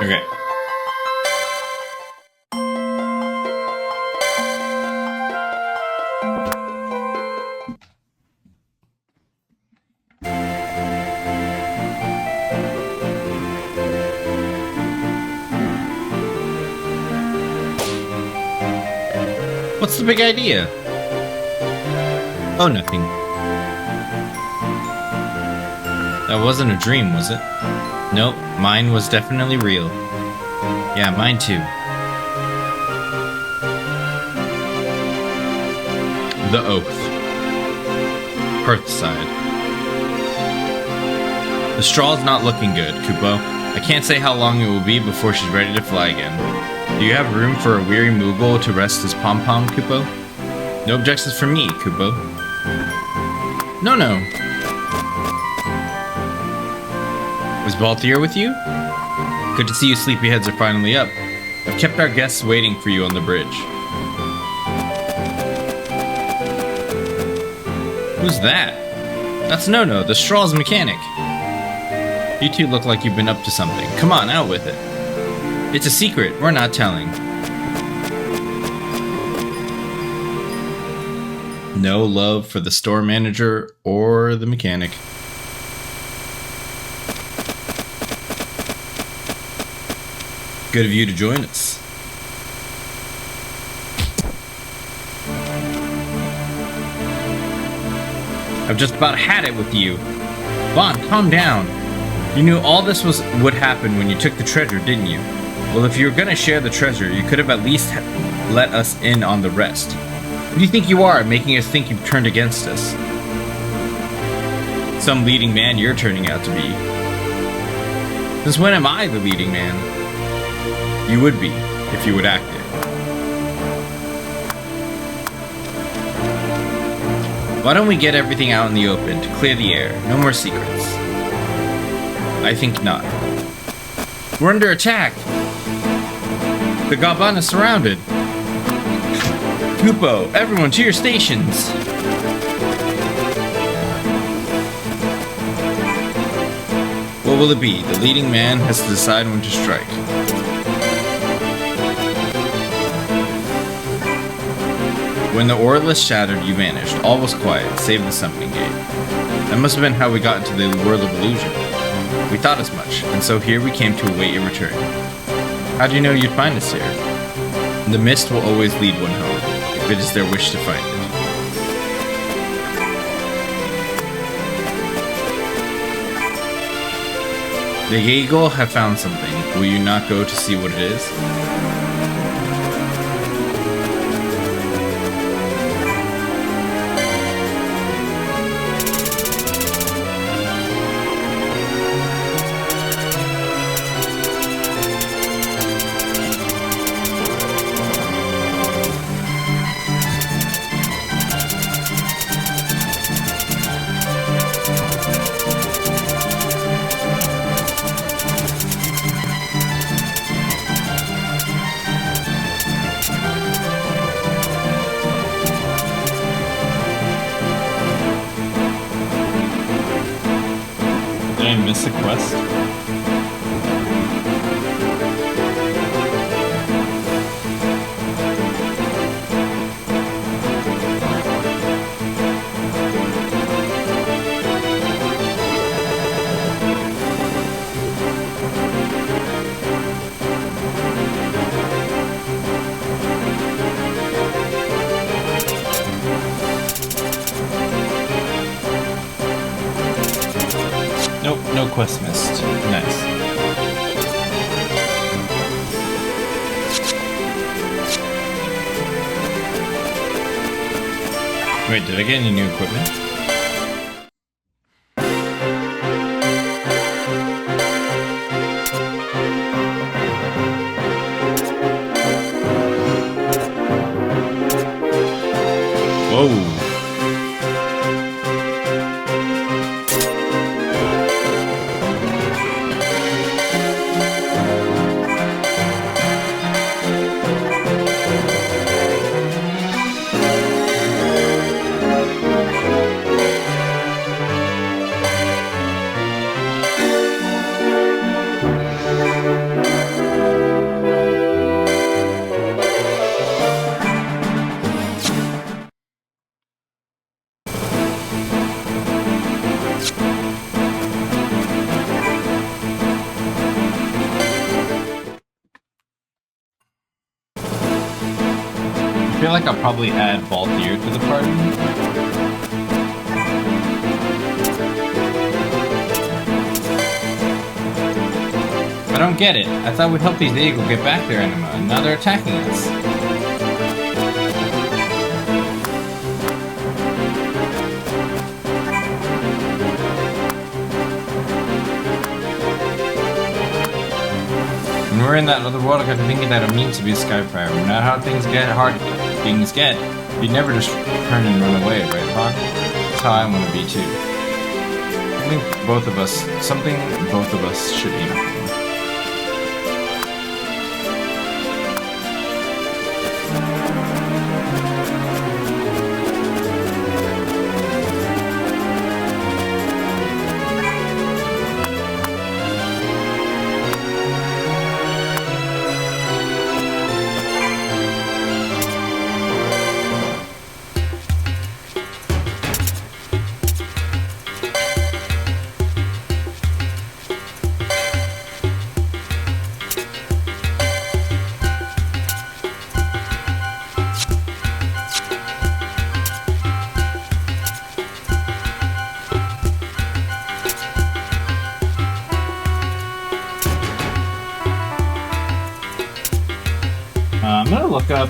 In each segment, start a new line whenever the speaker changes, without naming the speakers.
Okay. What's the big idea? Oh, nothing. That wasn't a dream, was it? Nope, mine was definitely real. Yeah, mine too. The Oath. Hearthside. The straw's not looking good, Kupo. I can't say how long it will be before she's ready to fly again. Do you have room for a weary Moogle to rest his pom-pom, Kupo? No objections from me, Kupo. No. Was Balthier with you? Good to see you sleepyheads are finally up. I've kept our guests waiting for you on the bridge. Who's that? That's No, the straw's mechanic. You two look like you've been up to something. Come on, out with it. It's a secret, we're not telling. No love for the store manager or the mechanic. Good of you to join us. I've just about had it with you. Bond, calm down. You knew all this would happen when you took the treasure, didn't you? Well, if you were gonna share the treasure, you could have at least let us in on the rest. Who do you think you are, making us think you've turned against us? Some leading man you're turning out to be. Since when am I the leading man? You would be, if you would act it. Why don't we get everything out in the open to clear the air? No more secrets. I think not. We're under attack! The Gaban is surrounded! Kupo, everyone to your stations! What will it be? The leading man has to decide when to strike. When the Orless shattered, you vanished. All was quiet, save the summoning gate. That must have been how we got into the world of illusion. We thought as much, and so here we came to await your return. How do you know you'd find us here? The mist will always lead one home, if it is their wish to find it. The Yeagle have found something. Will you not go to see what it is? Did I miss a quest? Nope, no quest missed. Nice. Wait, did I get any new equipment? Whoa. feel like I'll probably add Balthier to the party. I don't get it. I thought we'd help these eagles get back their anima, and now they're attacking us. When we're in that other world, I got to thinking that it means to be a Skyfire. No matter how things get, you'd never just turn and run away, right, Bond? That's how I want to be too. Something both of us should aim for. I'm gonna look up.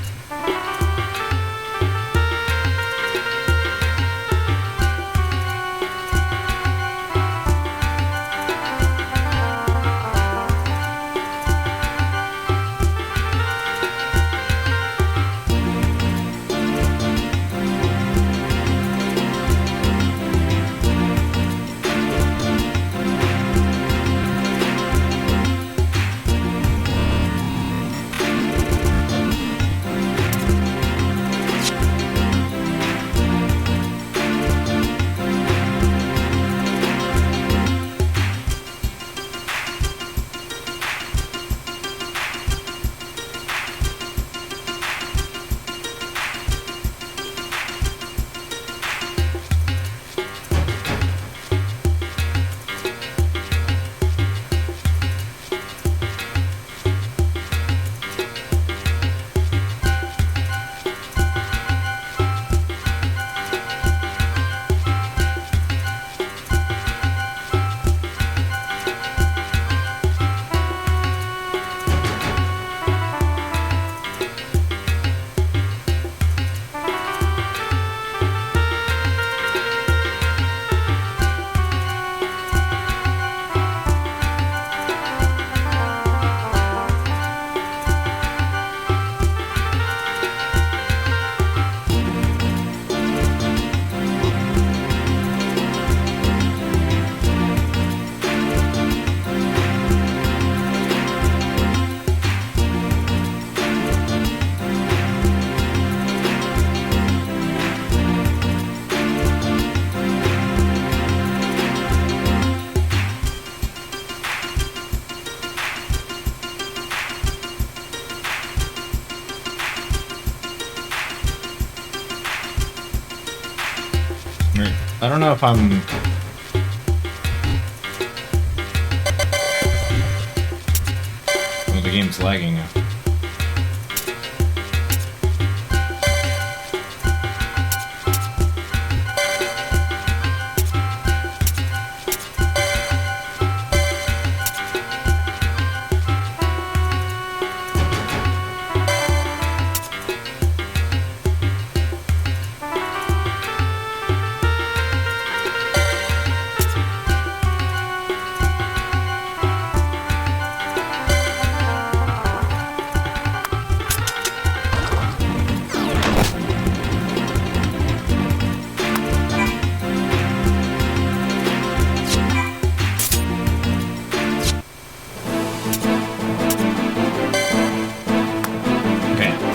I don't know if I'm... Oh, the game's lagging now.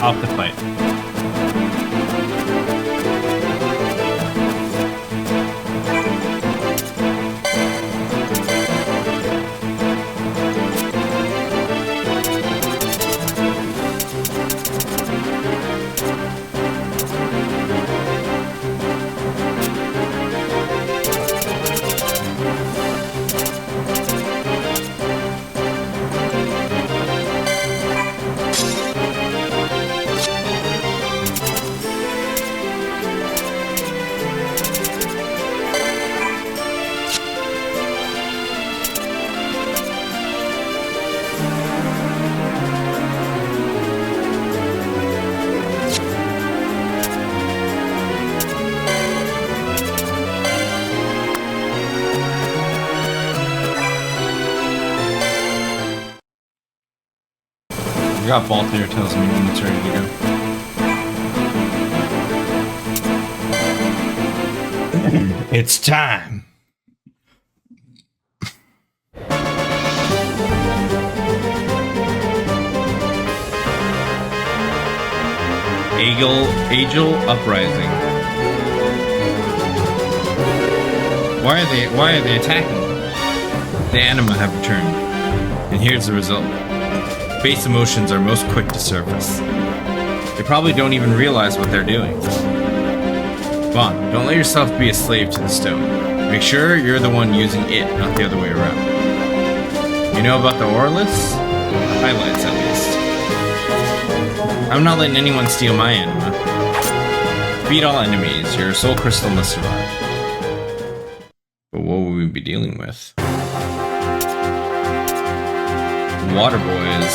Off the fight. I got Vault there tells me when it's ready to go. It's time. Agel Uprising. Why are they attacking? The anima have returned, and here's the result. Base emotions are most quick to surface. They probably don't even realize what they're doing. Vaughn, don't let yourself be a slave to the stone. Make sure you're the one using it, not the other way around. You know about the Aurelius? The highlights, at least. I'm not letting anyone steal my anima. Beat all enemies, your soul crystal must survive. But what will we be dealing with? Water boys.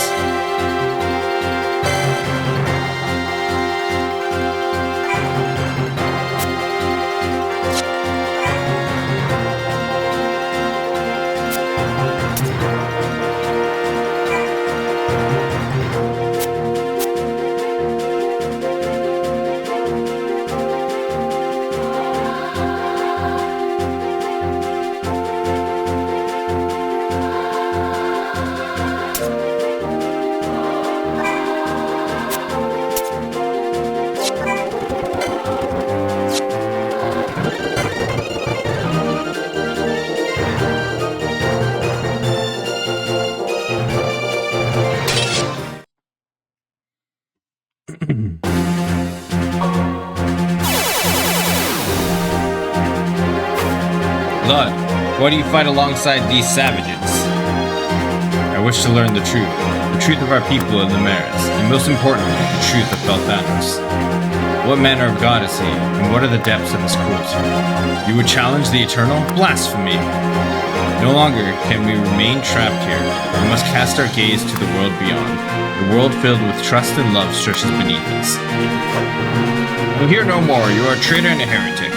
Lud, why do you fight alongside these savages? I wish to learn the truth of our people and the Maris, and most importantly, the truth of Belthanos. What manner of god is he, and what are the depths of his cruelty? You would challenge the Eternal? Blasphemy! No longer can we remain trapped here. We must cast our gaze to the world beyond. The world filled with trust and love stretches beneath us. We'll hear no more. You are a traitor and a heretic.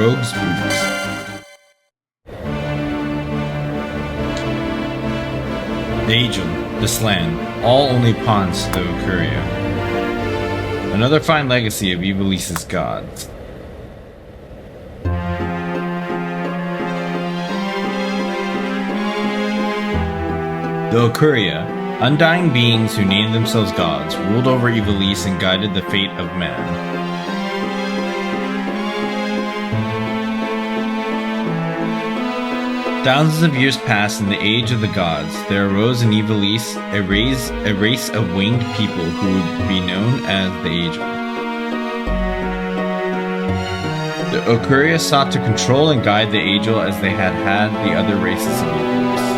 rogue's boots. The Angel, this land, all only pawns to the Okuria. Another fine legacy of Ivalice's gods. The Okuria, undying beings who named themselves gods, ruled over Ivalice and guided the fate of man. Thousands of years passed in the age of the gods. There arose in Ivalice a race of winged people who would be known as the Angel. The Okuria sought to control and guide the Angel as they had the other races of Ivalice.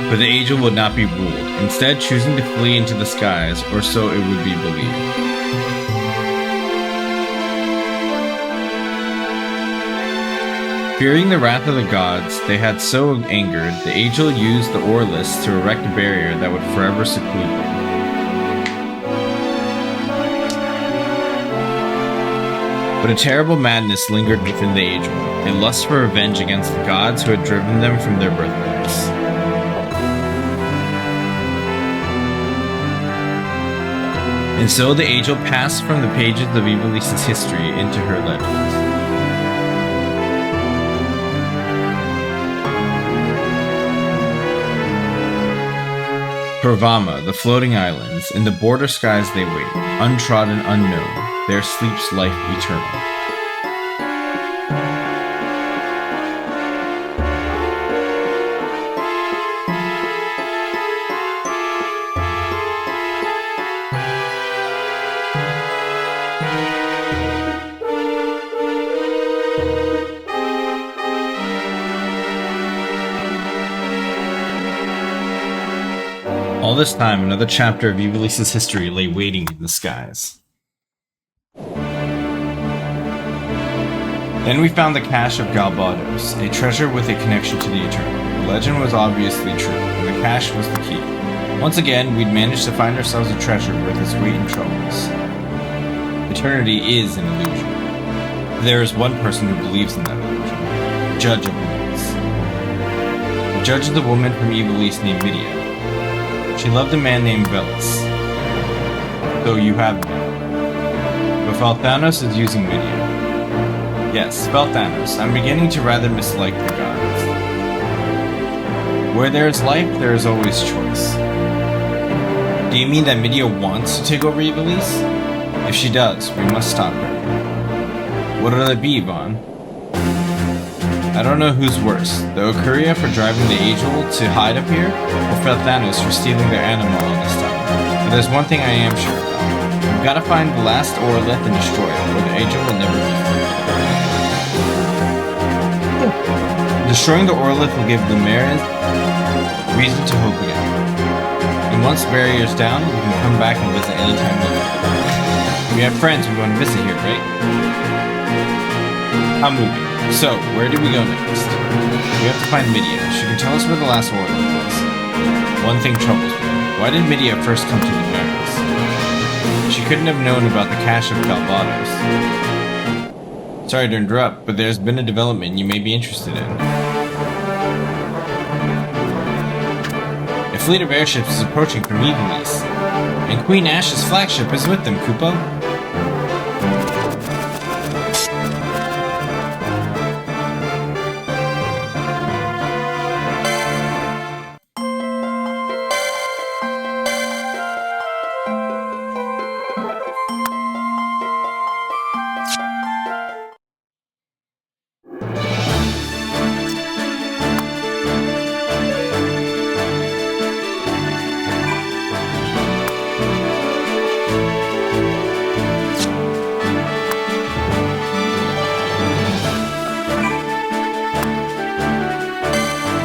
But the Angel would not be ruled, instead choosing to flee into the skies, or so it would be believed. Fearing the wrath of the gods they had so angered, the Angel used the Orless to erect a barrier that would forever seclude them. But a terrible madness lingered within the Angel, a lust for revenge against the gods who had driven them from their birthplace. And so the Angel passed from the pages of Ivalice's history into her legends. Purvama, the floating islands, in the border skies they wait, untrodden, unknown, there sleeps life eternal. All this time, another chapter of Ivalice's history lay waiting in the skies. Then we found the cache of Galbados, a treasure with a connection to the Eternal. The legend was obviously true, and the cache was the key. Once again, we'd managed to find ourselves a treasure worth its weight in troubles. Eternity is an illusion. There is one person who believes in that illusion, the Judge of Wings. The Judge is a woman from Ivalice named Midia. She loved a man named Velis. Though you have me. But Falthanos is using Midia. Yes, Falthanos. I'm beginning to rather mislike the gods. Where there is life, there is always choice. Do you mean that Midia wants to take over Ivalice? If she does, we must stop her. What'll it be, Vaughn? I don't know who's worse, the Okuria for driving the Angel to hide up here, or Falthanos for stealing their animal all this time. But there's one thing I am sure about. We've got to find the last Orleth and destroy it, or the Angel will never be free. Destroying the Orleth will give the Marin reason to hope again. And once the barrier's down, we can come back and visit anytime we want. We have friends we want to visit here, right? I'm moving. So, where do we go next? We have to find Midia. She can tell us where the last Orleth is. One thing troubles me. Why did Midia first come to the Marins? She couldn't have known about the cache of Galbados. Sorry to interrupt, but there's been a development you may be interested in. A fleet of airships is approaching from Ivalice, and Queen Ash's flagship is with them, Kupo.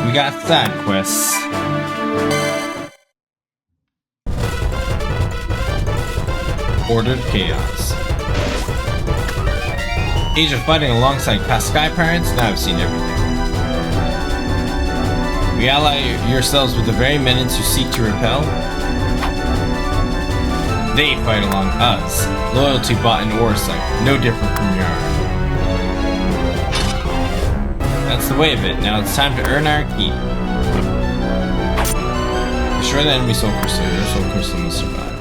We got side quests. Ordered Chaos. Age of fighting alongside past sky pirates? Now I've seen everything. We ally yourselves with the very menace you seek to repel. They fight along us. Loyalty bought in war cycle, no different from yours. That's the way of it. Now it's time to earn our keep. Destroy the enemy soul crystal. Your soul crystal must survive.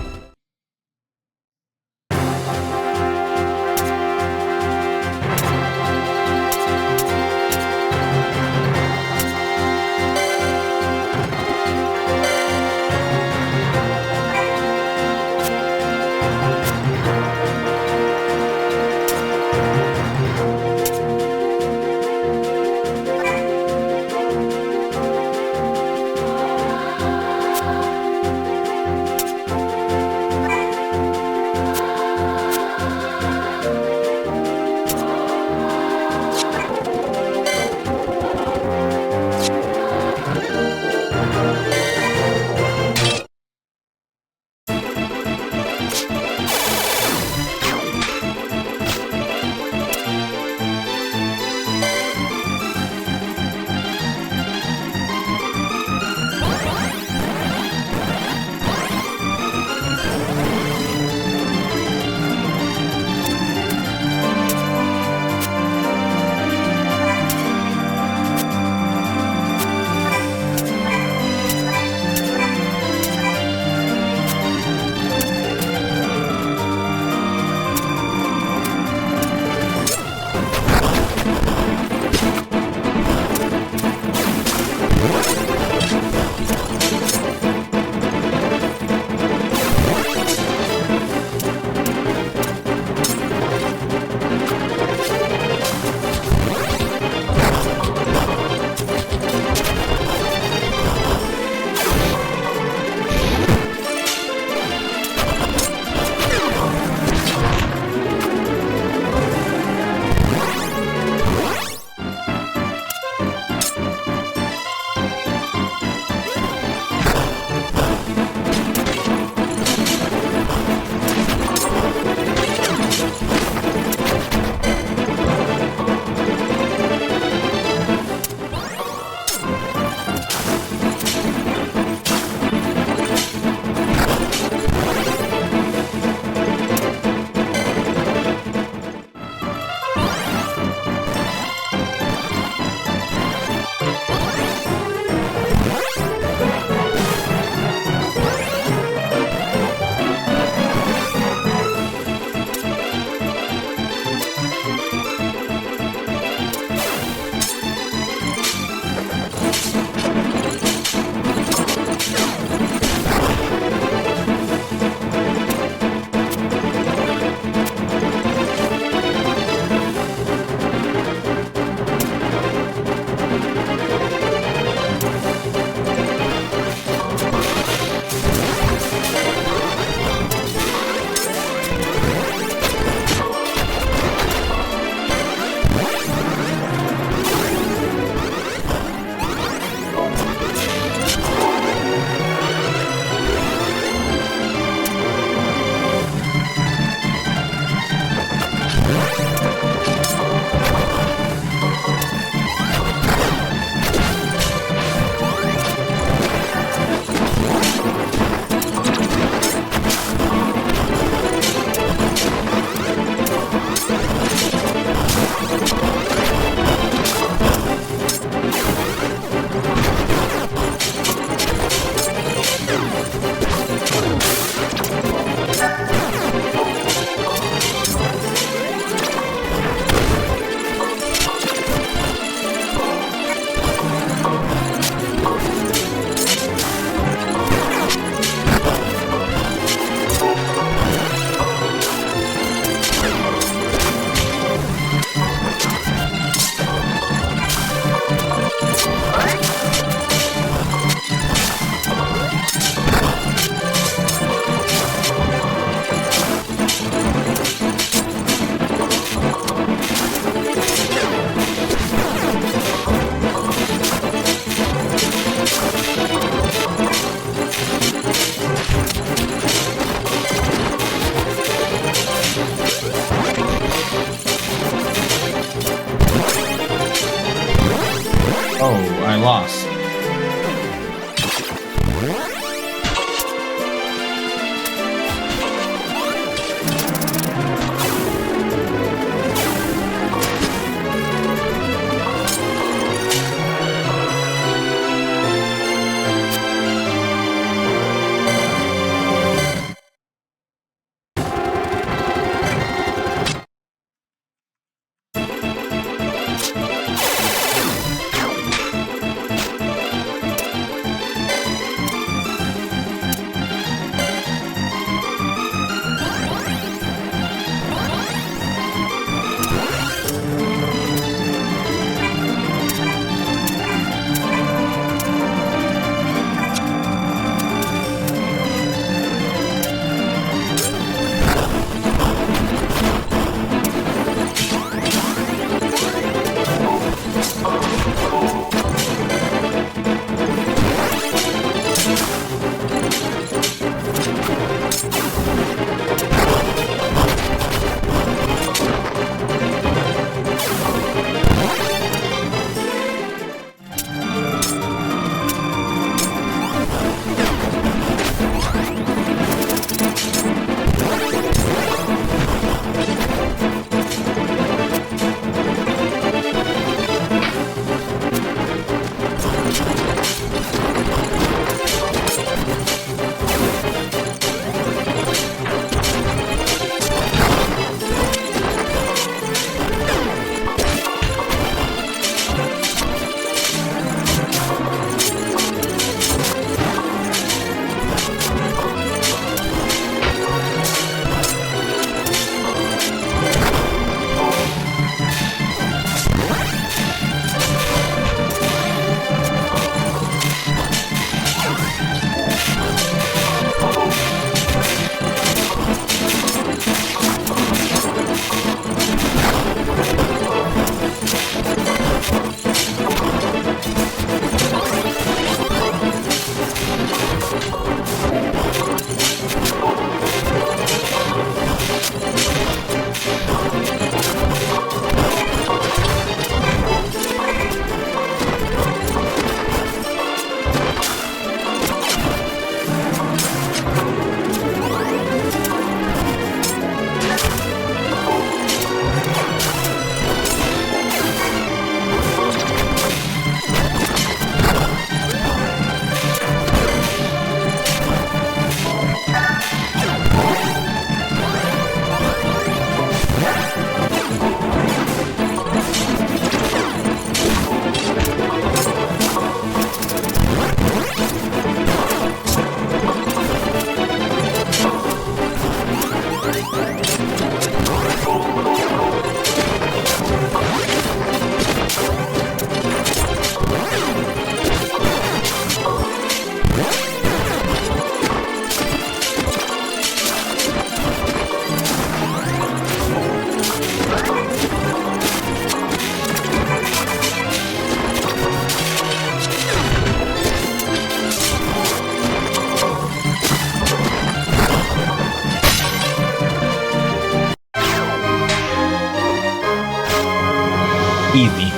Easy.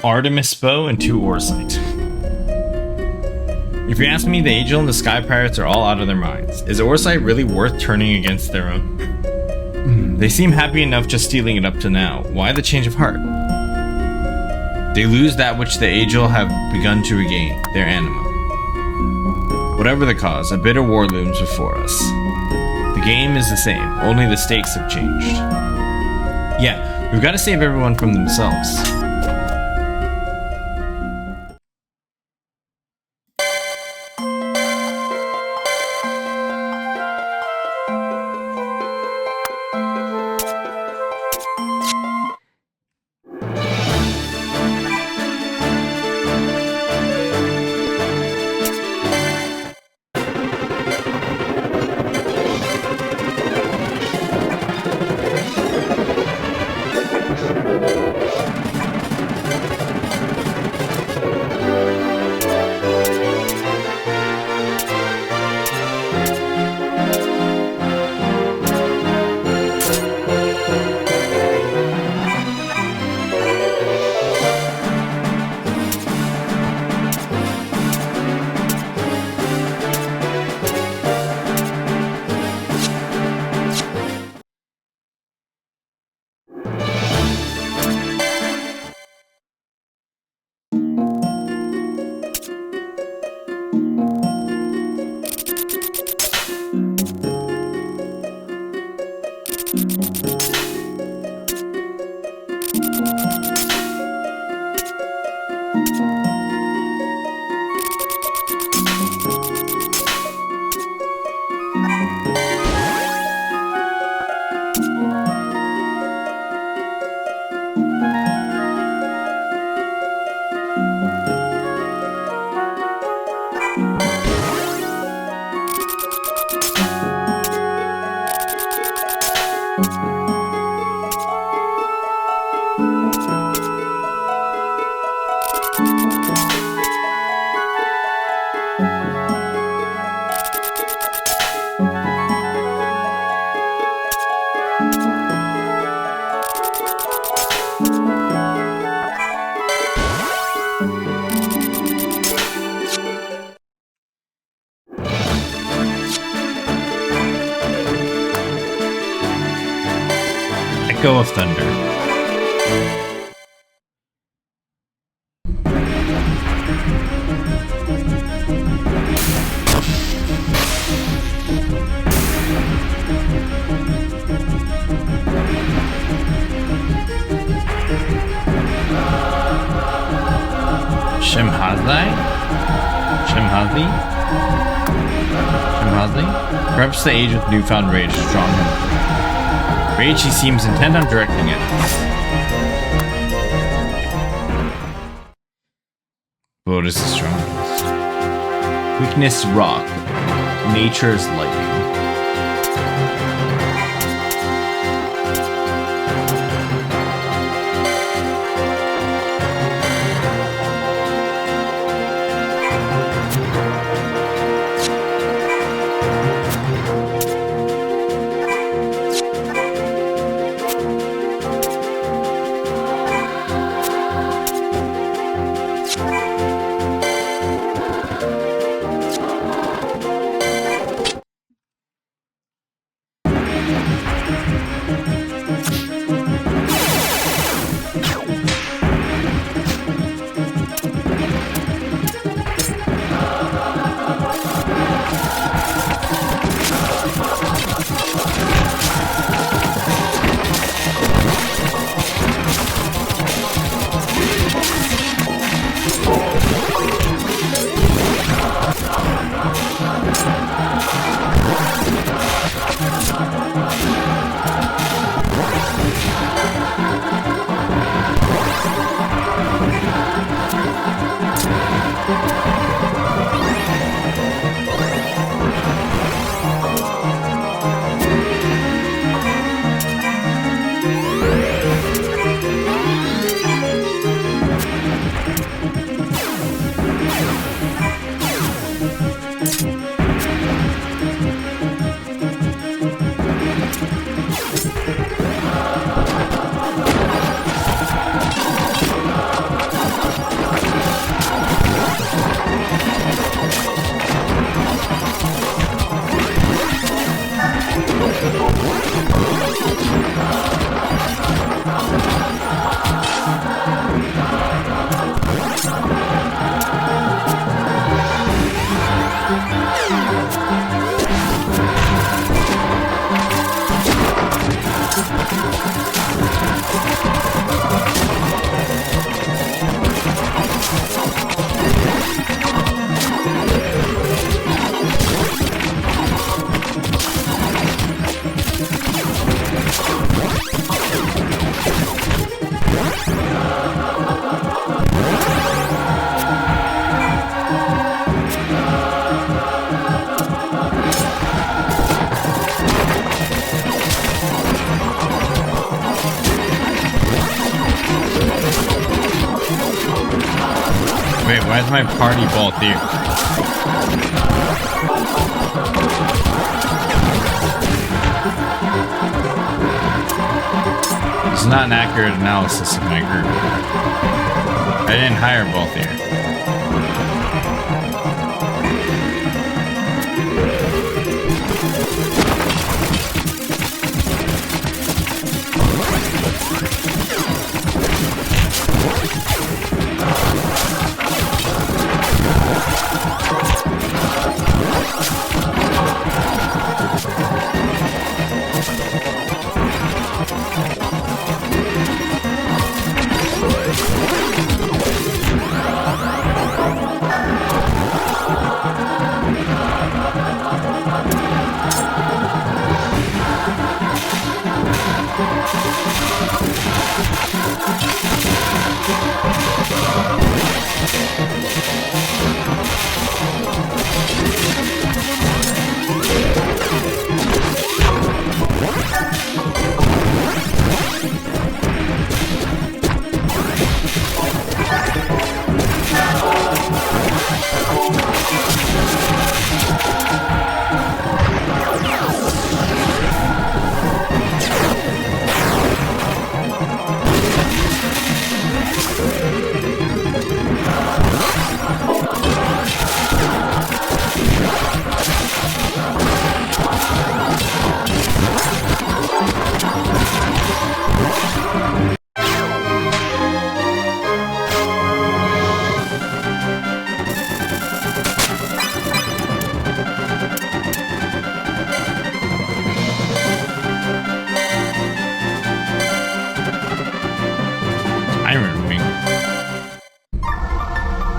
Artemis bow and 2 ore sight. If you ask me, the Angel and the Sky Pirates are all out of their minds. Is ore sight really worth turning against their own? They seem happy enough just stealing it up to now. Why the change of heart? They lose that which the Angel have begun to regain, their anima. Whatever the cause, a bitter war looms before us. The game is the same, only the stakes have changed. Yeah, we've got to save everyone from themselves. Echo of Thunder. Shemhazi? Perhaps the age with newfound rage is strong him. Rage he seems intent on directing it. Boat is the strongest. Weakness rock. Nature's lightning. Why is my party ball here? It's not an accurate analysis of my group. I didn't hire Balthier.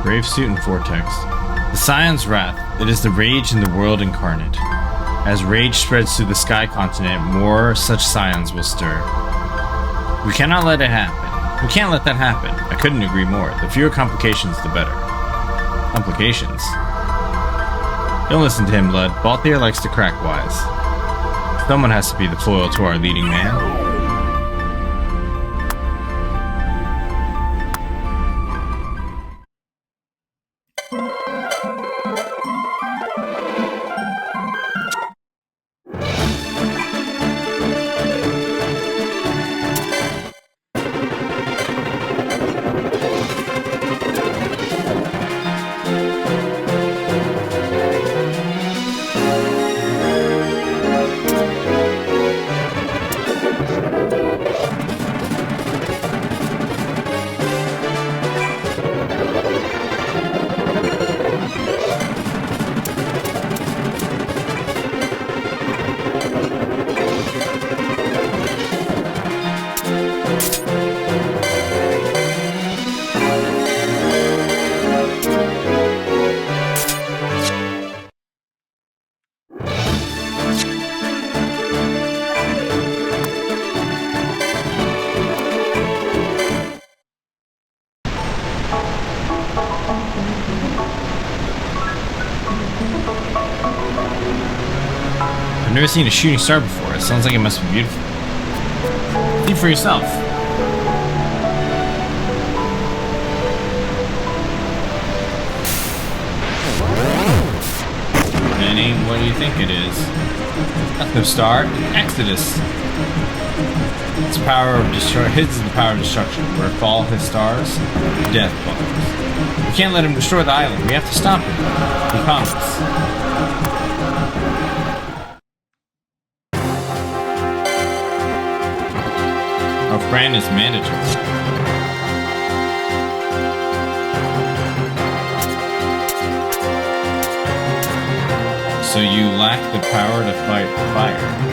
Brave suit and vortex. The Scion's wrath. It is the rage in the world incarnate. As rage spreads through the sky continent, more such Scions will stir. We cannot let it happen. We can't let that happen. I couldn't agree more. The fewer complications, the better. Complications? Don't listen to him, Lud. Balthier likes to crack wise. Someone has to be the foil to our leading man. I've never seen a shooting star before. It sounds like it must be beautiful. See for yourself. It ain't what you think it is. That's no star. Exodus. Its power of destruction. His is the power of destruction. Where fall his stars, death follows. We can't let him destroy the island. We have to stop him. We promise. Our friend is mandatory. So you lack the power to fight fire.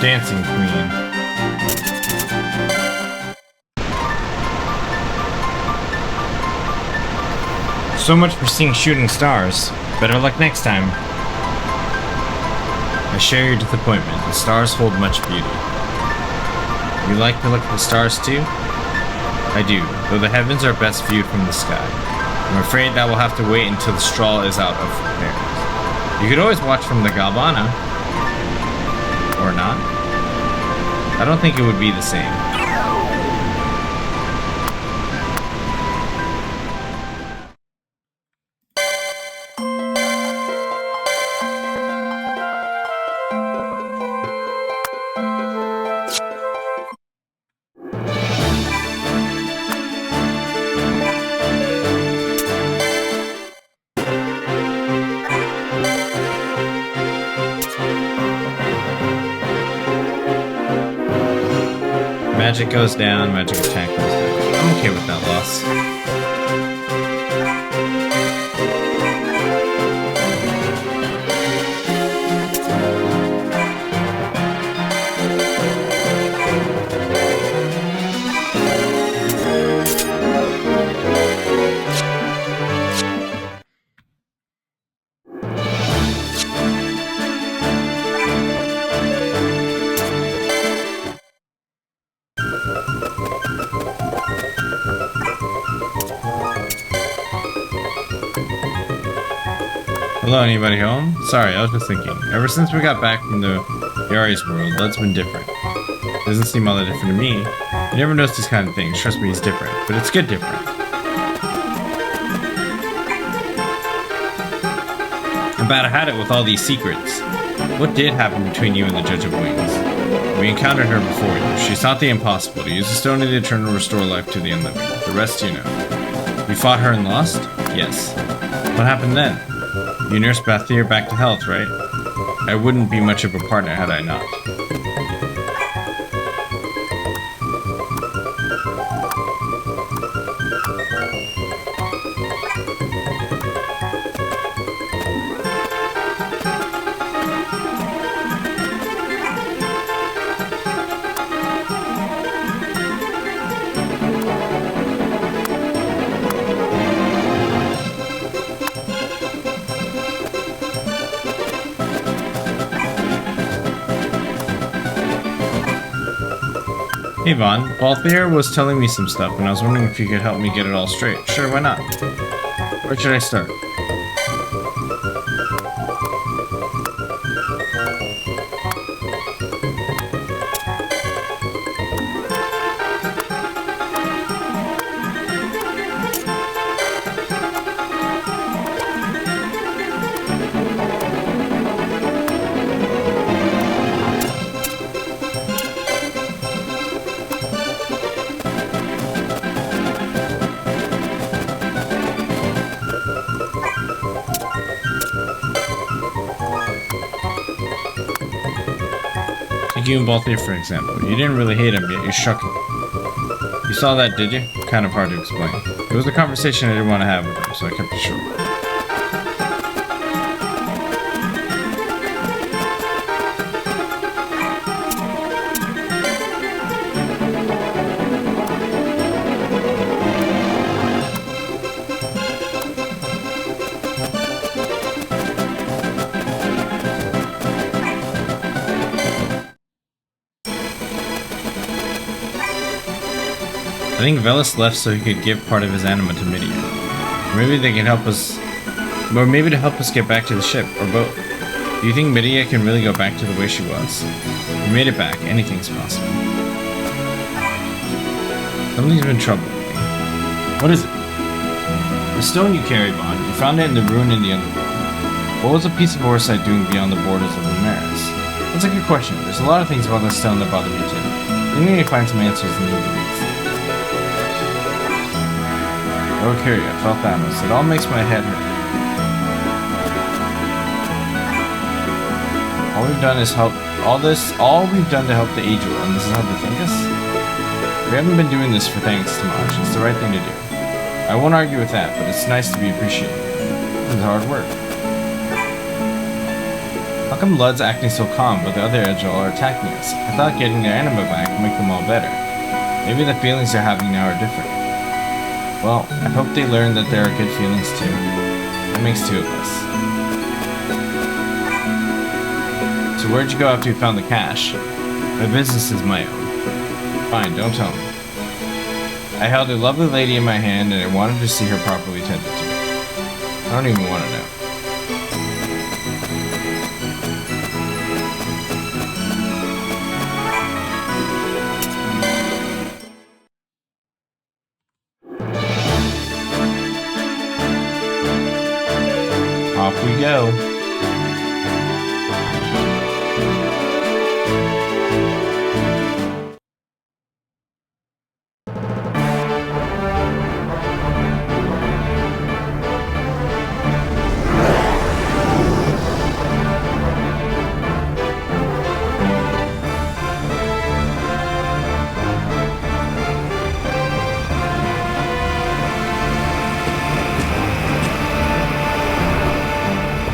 Dancing Queen.
So much for seeing shooting stars. Better luck next time.
I share your disappointment. The stars hold much beauty. You like to look at the stars too? I do, though the heavens are best viewed from the sky. I'm afraid that will have to wait until the straw is out of repairs. You could always watch from the Galvana. Or not? I don't think it would be the same. Magic goes down, magic attack goes down. I'm okay with that loss. Hello, anybody home? Sorry, I was just thinking. Ever since we got back from the Yari's world, that's been different. Doesn't seem all that different to me. You never notice these kind of things. Trust me, he's different. But it's good different. I'm about to had it with all these secrets. What did happen between you and the Judge of Wings? We encountered her before you. She sought the impossible, to use the Stone of the Eternal to restore life to the unliving. The rest you know. You fought her and lost? Yes. What happened then? You nursed Bathir back to health, right? I wouldn't be much of a partner had I not. Hey Vaughn, Balthier was telling me some stuff and I was wondering if you could help me get it all straight. Sure, why not? Where should I start? You and Balthier, for example. You didn't really hate him, yet you shook him. You saw that, did you? Kind of hard to explain. It was a conversation I didn't want to have with him, so I kept it short. I think Velis left so he could give part of his anima to Midia. Maybe they can help us, or maybe to help us get back to the ship, or both. Do you think Midia can really go back to the way she was? We made it back. Anything's possible. Something's been troubling me.
What is it?
The stone you carry, Bond. You found it in the ruin in the underworld. What was a piece of oversight doing beyond the borders of Lumaris? That's a good question. There's a lot of things about this stone that bother me too. We need to find some answers in the East. Oh, Curia, felt Thanos. It all makes my head hurt. All we've done is help. All we've done to help the Angel, and this is how they think us? We haven't been doing this for thanks too much. It's the right thing to do. I won't argue with that, but it's nice to be appreciated. This is hard work. How come Lud's acting so calm, but the other Agile are attacking us? I thought getting their anima back would make them all better. Maybe the feelings they're having now are different. Well, I hope they learn that there are good feelings too. That makes two of us. So where'd you go after you found the cash? My business is my own. Fine, don't tell me. I held a lovely lady in my hand and I wanted to see her properly tended to. I don't even want to know. Off we go.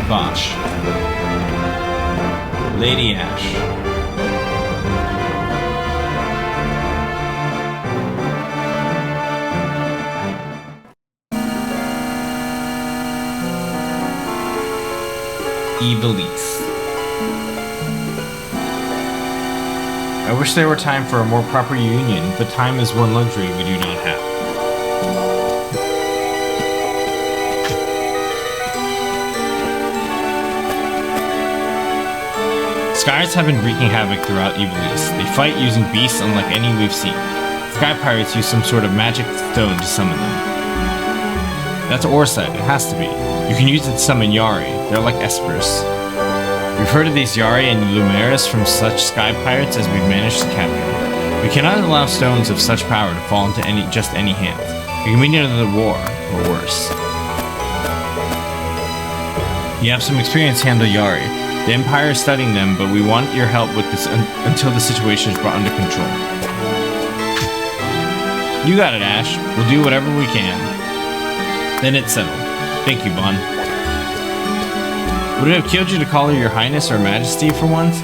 Bosh. Lady Ash. Evilise. I wish there were time for a more proper union, but time is one luxury we do not have. Skies have been wreaking havoc throughout Evilise. They fight using beasts unlike any we've seen. Sky pirates use some sort of magic stone to summon them. That's Orsite, it has to be. You can use it to summon Yari. They're like espers. We've heard of these Yari and Lumaris from such sky pirates as we've managed to capture. We cannot allow stones of such power to fall into just any hands. It can mean another war, or worse. You have some experience handle Yari. The Empire is studying them, but we want your help with this until the situation is brought under control. You got it, Ash. We'll do whatever we can. Then it's settled. Thank you, Bon. Would it have killed you to call her Your Highness or Majesty for once?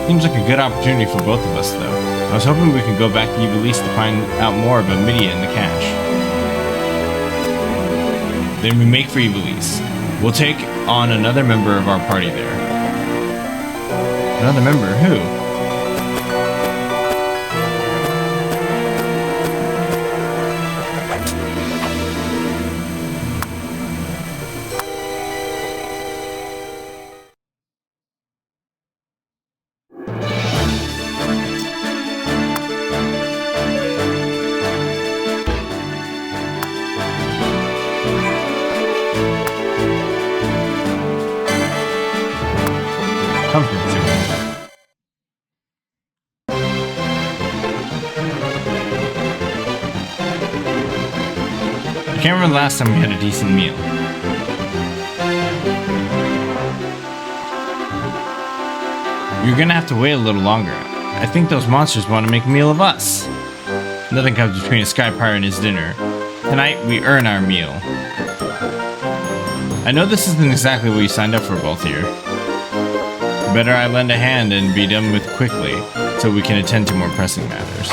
Seems like a good opportunity for both of us, though. I was hoping we could go back to Evilise to find out more about Midia and the cash. Then we make for Evilise. We'll take on another member of our party there. Another member? Who? Comfort zone. I can't remember the last time we had a decent meal. You're gonna have to wait a little longer. I think those monsters want to make a meal of us. Nothing comes between a sky pirate and his dinner. Tonight, we earn our meal. I know this isn't exactly what you signed up for both here. Better I lend a hand and be done with quickly, so we can attend to more pressing matters.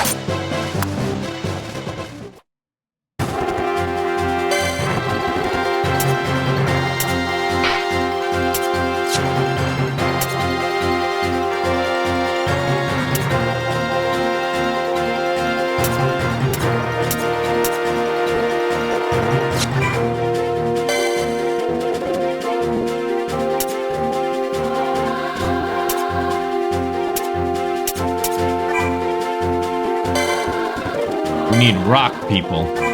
need rock people.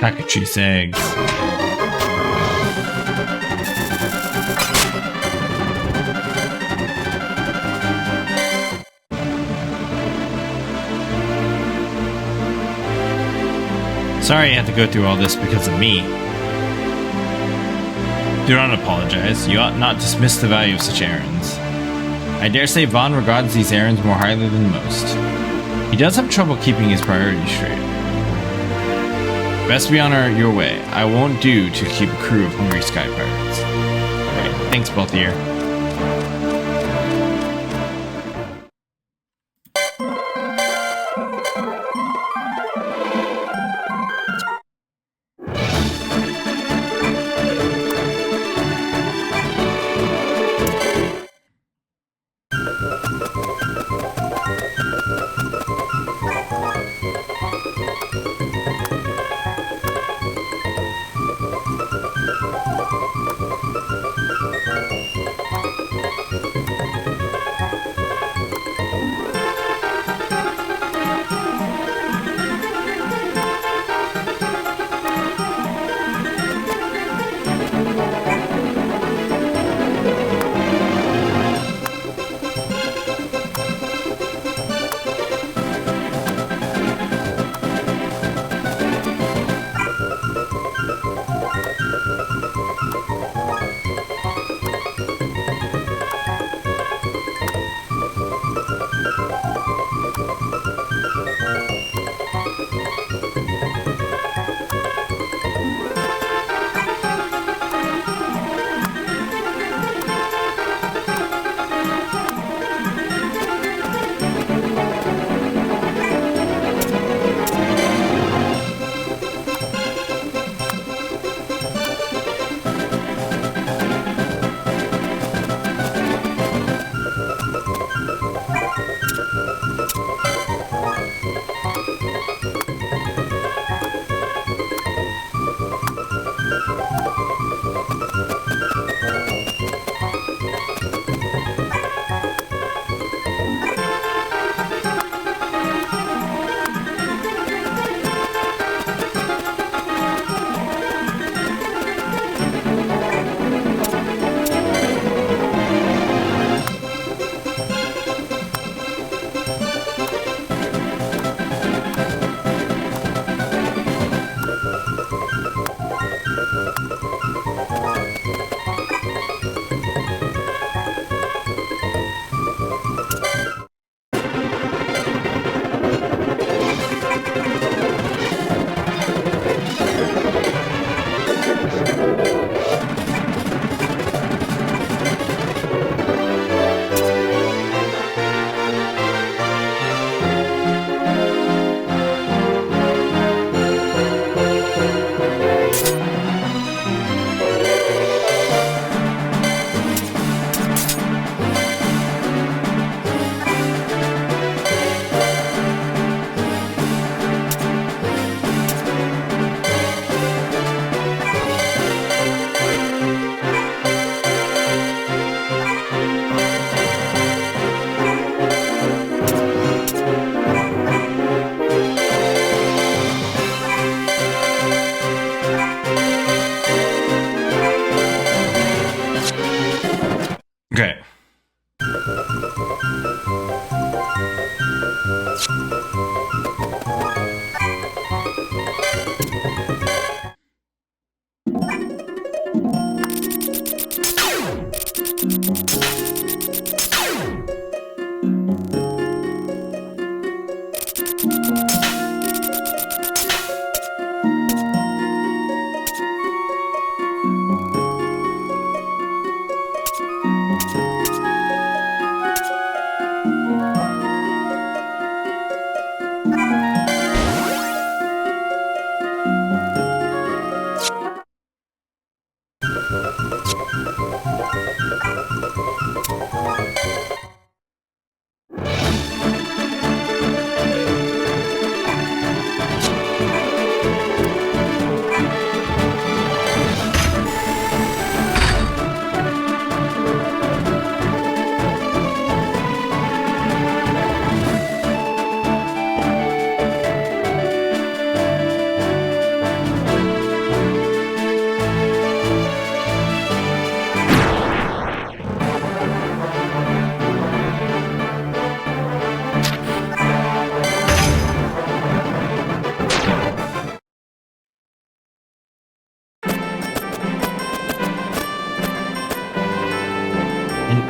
Cockatrice eggs. Sorry you had to go through all this because of me. Do not apologize. You ought not dismiss the value of such errands. I dare say Vaughn regards these errands more highly than most. He does have trouble keeping his priorities straight. Best be on your way. I won't do to keep a crew of hungry sky pirates. Alright, thanks, Balthier.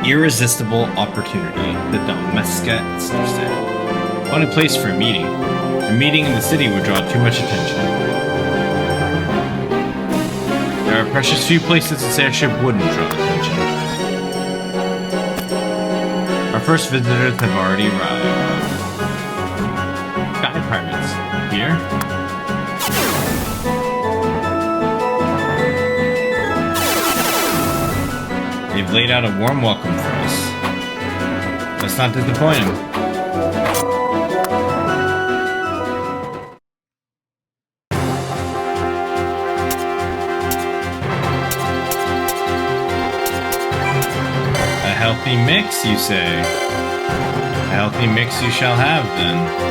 irresistible opportunity, the Domesca said. What a place for a meeting. A meeting in the city would draw too much attention. There are precious few places this airship wouldn't draw attention. Our first visitors have already arrived. Sky pirates. Here? They've laid out a warm welcome for us. Let's not disappoint them. A healthy mix, you say? A healthy mix you shall have, then.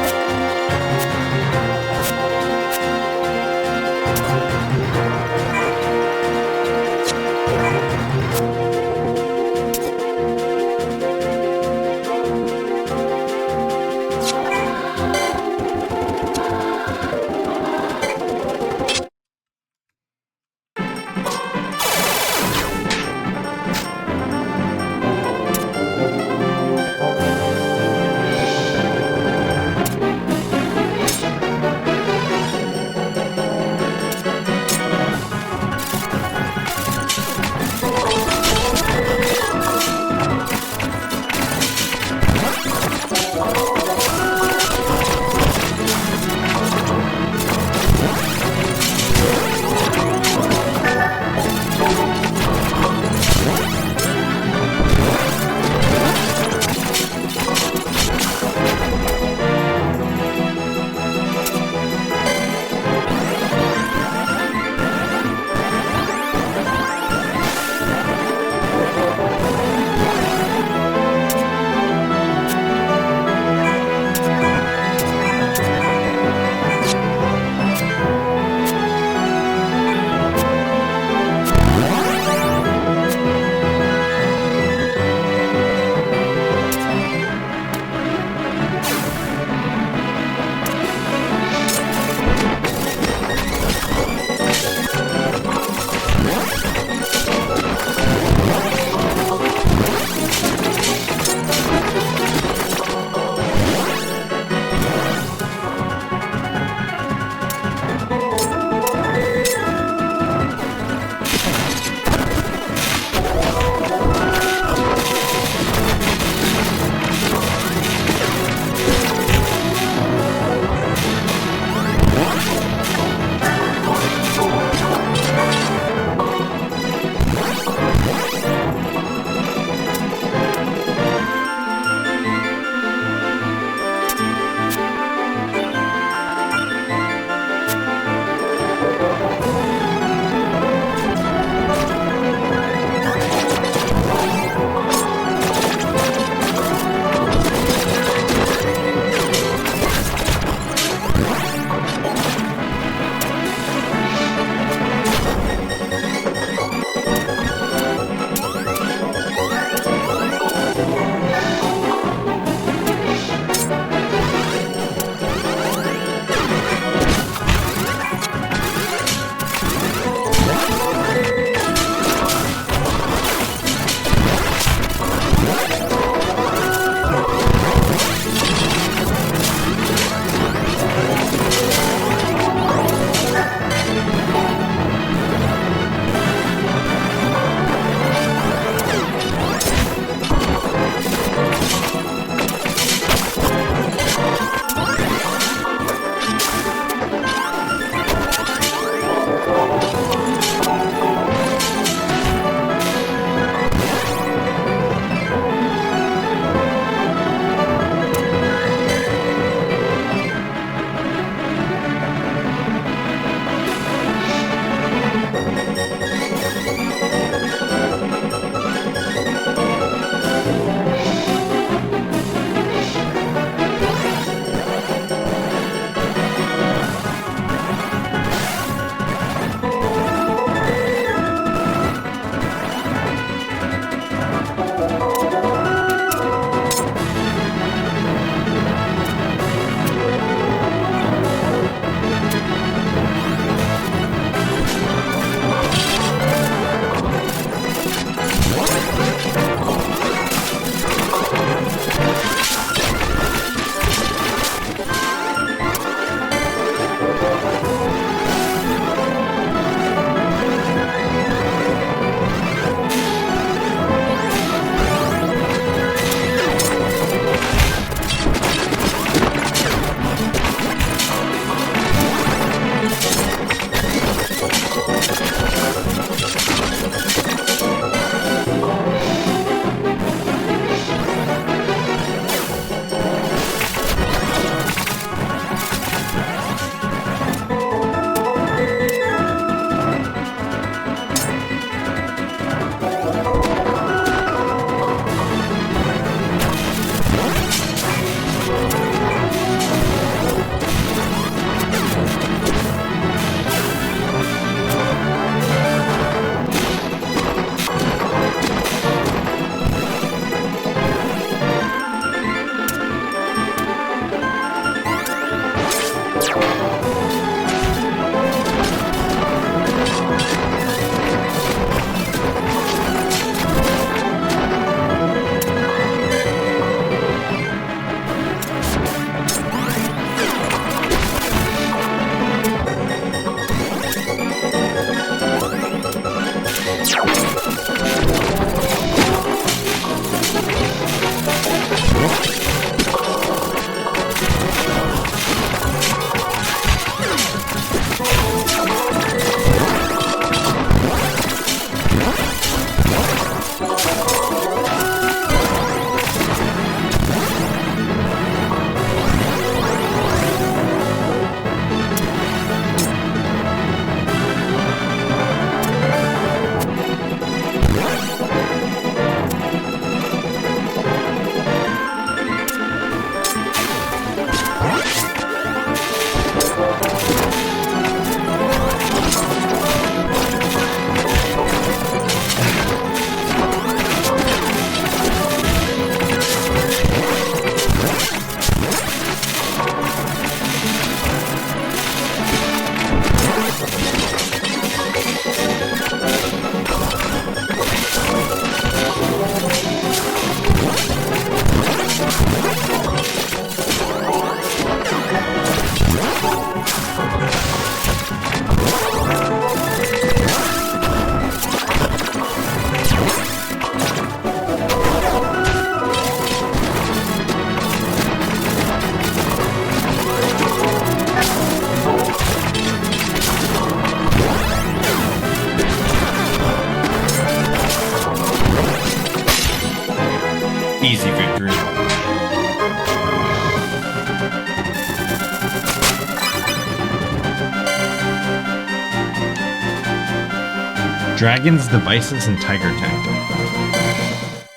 Dragons, devices, and tiger tactic.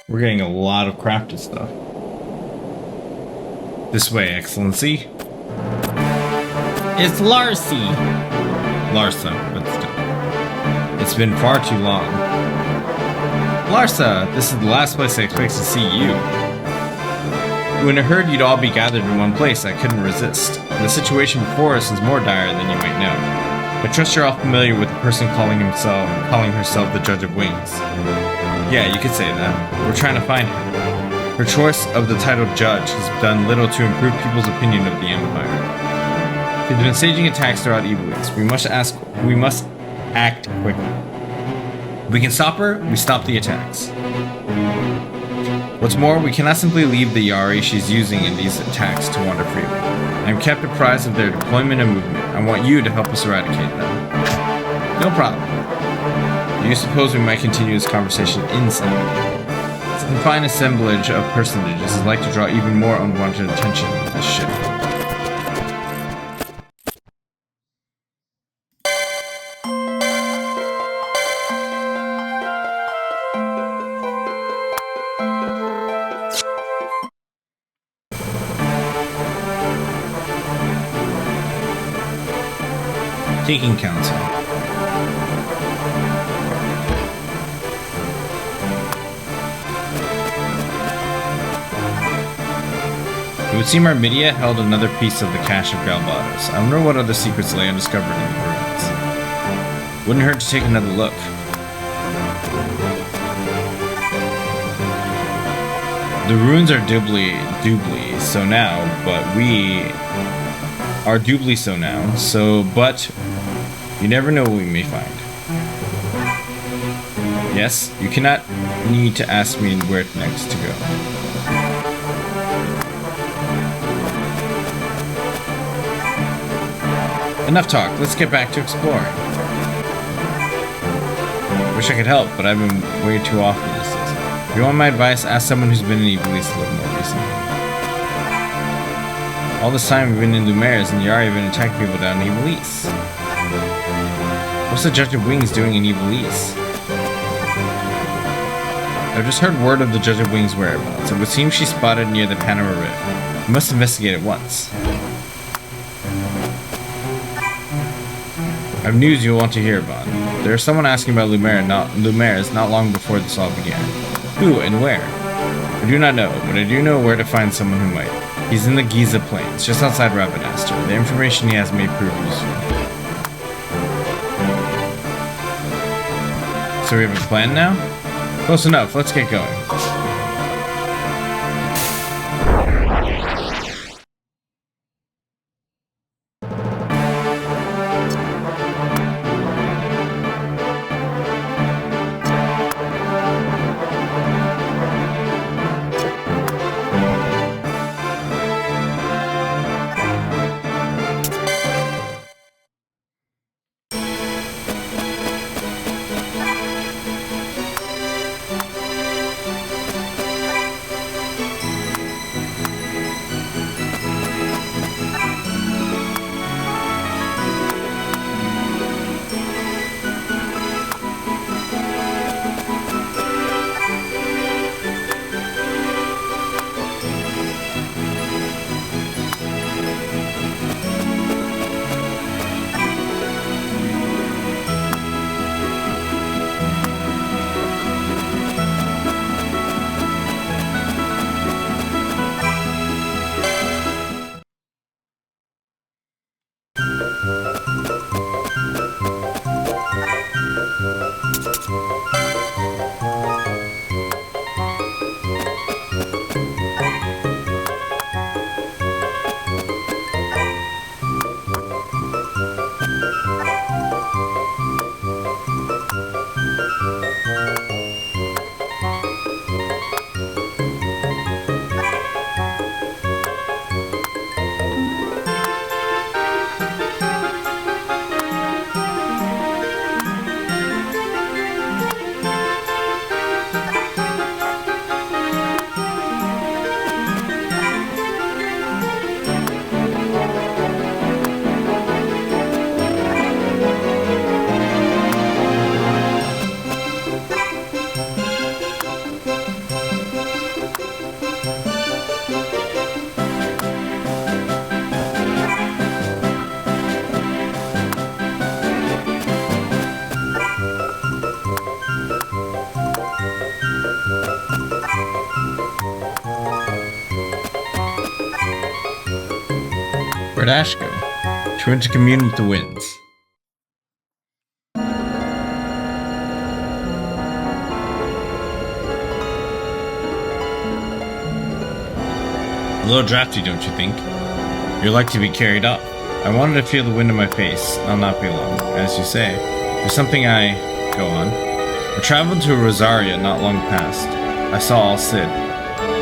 We're getting a lot of crafted stuff. This way, Excellency. It's Larcy! Larsa, but still. It's been far too long. Larsa, this is the last place I expect to see you. When I heard you'd all be gathered in one place, I couldn't resist. The situation before us is more dire than you might know. I trust you're all familiar with the person calling herself the Judge of Wings. Yeah, you could say that. We're trying to find her. Her choice of the title Judge has done little to improve people's opinion of the Empire. She's been staging attacks throughout Evilise. We must act quickly. If we can stop her, we stop the attacks. What's more, we cannot simply leave the Yari she's using in these attacks to wander freely. I am kept apprised of their deployment and movement. I want you to help us eradicate them. No problem. Do you suppose we might continue this conversation inside? Some fine assemblage of personages is like to draw even more unwanted attention with this ship. Taking counsel. It would seem Armidia held another piece of the cache of Galbados. I wonder what other secrets lay undiscovered in the ruins. Wouldn't hurt to take another look. The ruins are doubly so now, but we are doubly so now, but you never know what we may find. Yes, you cannot need to ask me where next to go. Enough talk, let's get back to exploring. Wish I could help, but I've been way too off for this season. If you want my advice, ask someone who's been in Evilise a little more recently. All this time we've been in Lumares and Yari have been attacking people down in Evilise. What's the Judge of Wings doing in Evilise? I've just heard word of the Judge of Wings' whereabouts. It would seem she's spotted near the Panama Rift. We must investigate it once. I have news you'll want to hear about. There is someone asking about Lumares not long before this all began. Who and where? I do not know, but I do know where to find someone who might. He's in the Giza Plains, just outside Rabanastre. The information he has may prove useful. So we have a plan now? Close enough, let's get going. Where'd Ash go? She went to commune with the winds. A little drafty, don't you think? You're like to be carried up. I wanted to feel the wind in my face. I'll not be long. As you say, there's something I... Go on. I traveled to Rosaria not long past. I saw Al-Cid.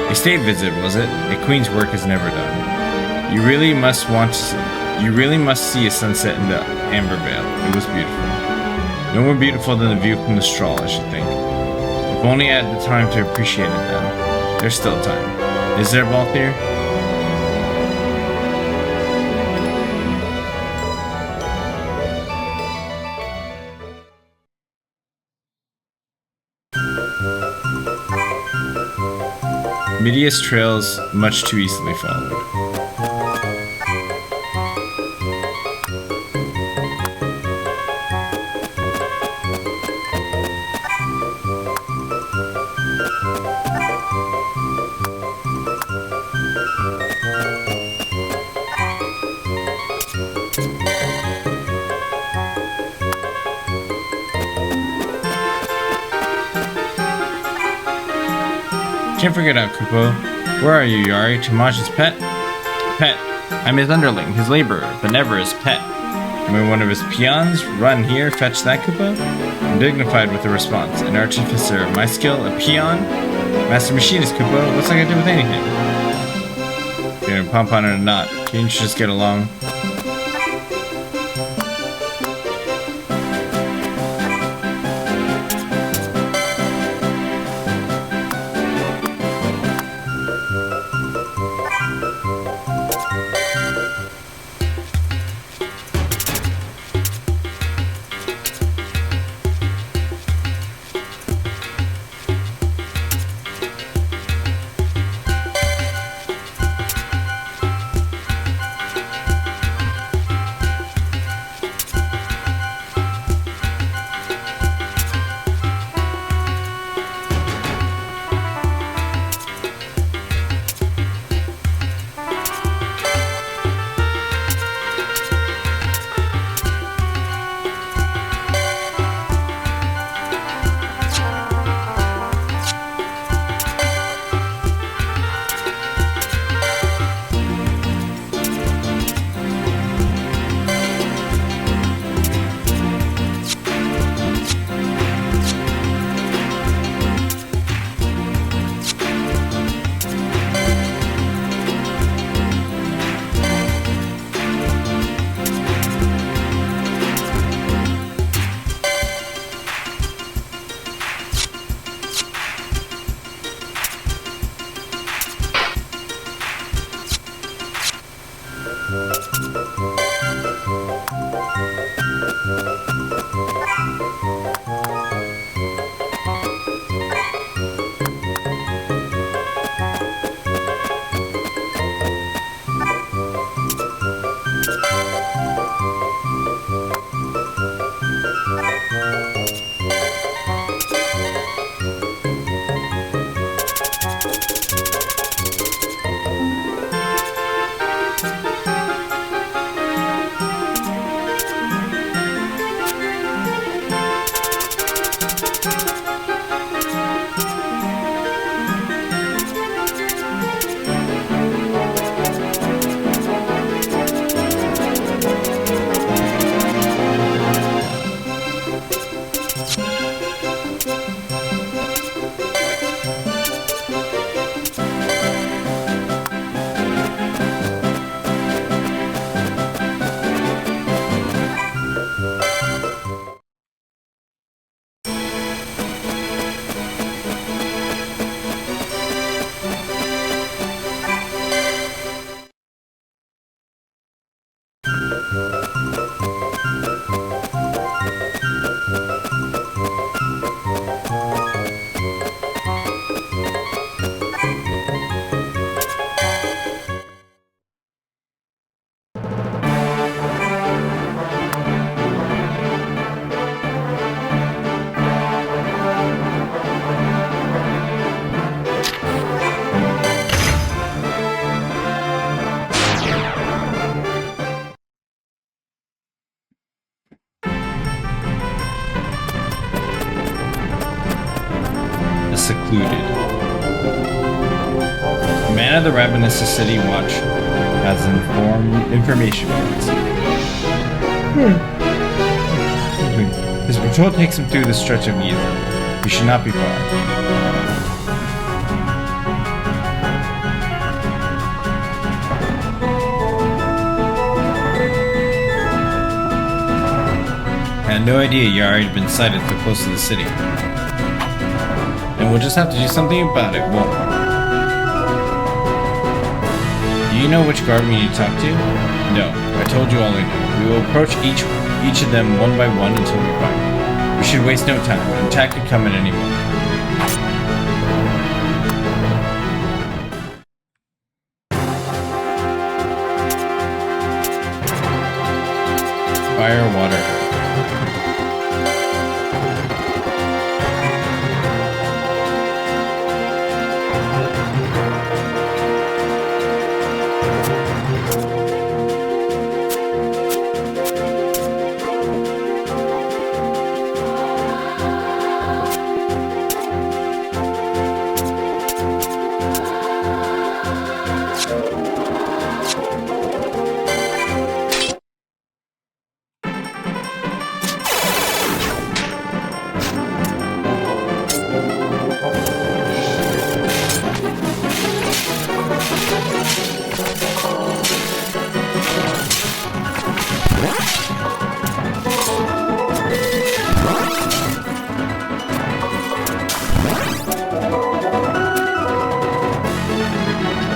A state visit, was it? A queen's work is never done. You really must see a sunset in the Amber Vale. It was beautiful. No more beautiful than the view from the straw, I should think. If only I had the time to appreciate it then. There's still time. Is there, Balthier? Medius trails much too easily followed. Can't forget out, Kupo. Where are you, Yari? Tamaj's pet? Pet. I'm his underling, his laborer, but never his pet. Am I one of his peons? Run here, fetch that, Kupo? I'm dignified with the response. An artificer of my skill, a peon? Master machinist, Kupo. What's that got to do with anything? You're a pom-pom or not. Can't you just get along? concluded. The man of the Ravenous City Watch has information points. His patrol takes him through the stretch of Giza. We should not be far. I had no idea Yari had been sighted so close to the city. And we'll just have to do something about it, won't we? Do you know which guard we need to talk to? No, I told you all I know. We will approach each of them one by one until we find them. We should waste no time. An attack could come at any moment. Fire, water, earth.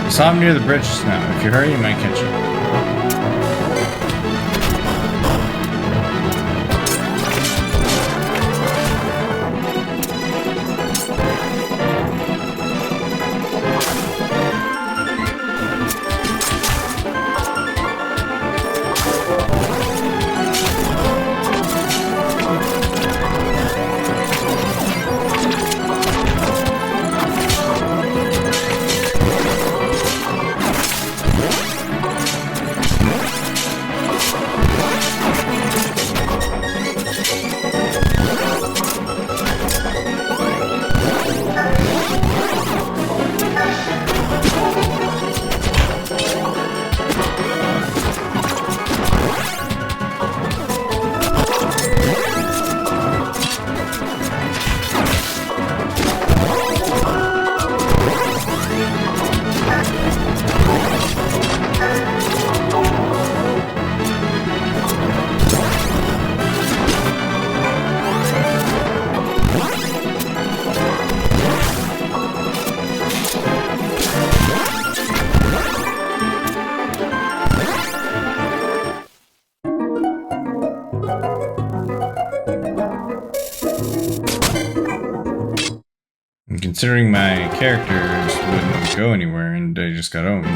I saw him near the bridge just now. If you hurry, you might catch him. Considering my characters wouldn't go anywhere and I just got owned.